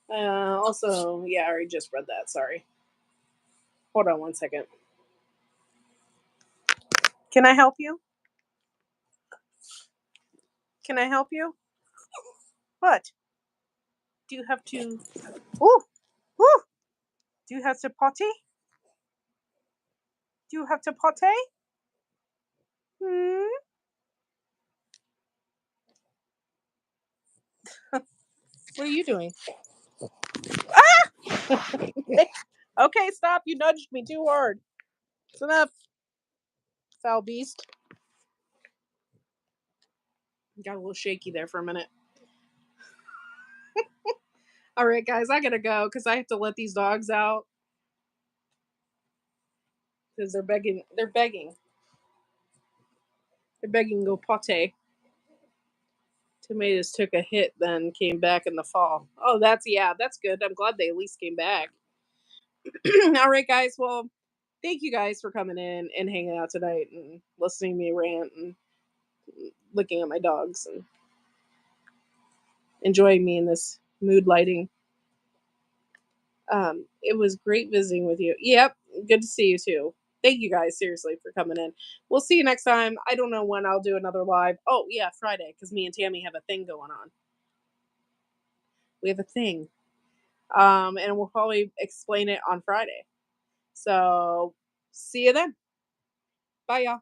Also, yeah, I already just read that. Sorry. Hold on one second. Can I help you? Can I help you? What? Do you have to? Ooh, ooh. Do you have to potty? Do you have to potty? Hmm? What are you doing? Okay, stop. You nudged me too hard. It's enough, foul beast. Got a little shaky there for a minute. All right, guys, I gotta go because I have to let these dogs out because they're begging. They're begging. They're begging to go potty. Tomatoes took a hit, then came back in the fall. Oh, that's yeah, that's good. I'm glad they at least came back. All right, guys. Well, thank you guys for coming in and hanging out tonight and listening to me rant and looking at my dogs and enjoying me in this mood lighting. It was great visiting with you. Yep, good to see you too. Thank you guys seriously for coming in. We'll see you next time. I don't know when I'll do another live. Oh yeah, Friday because me and Tammy have a thing going on. We have a thing, and we'll probably explain it on Friday. So see you then. Bye, y'all.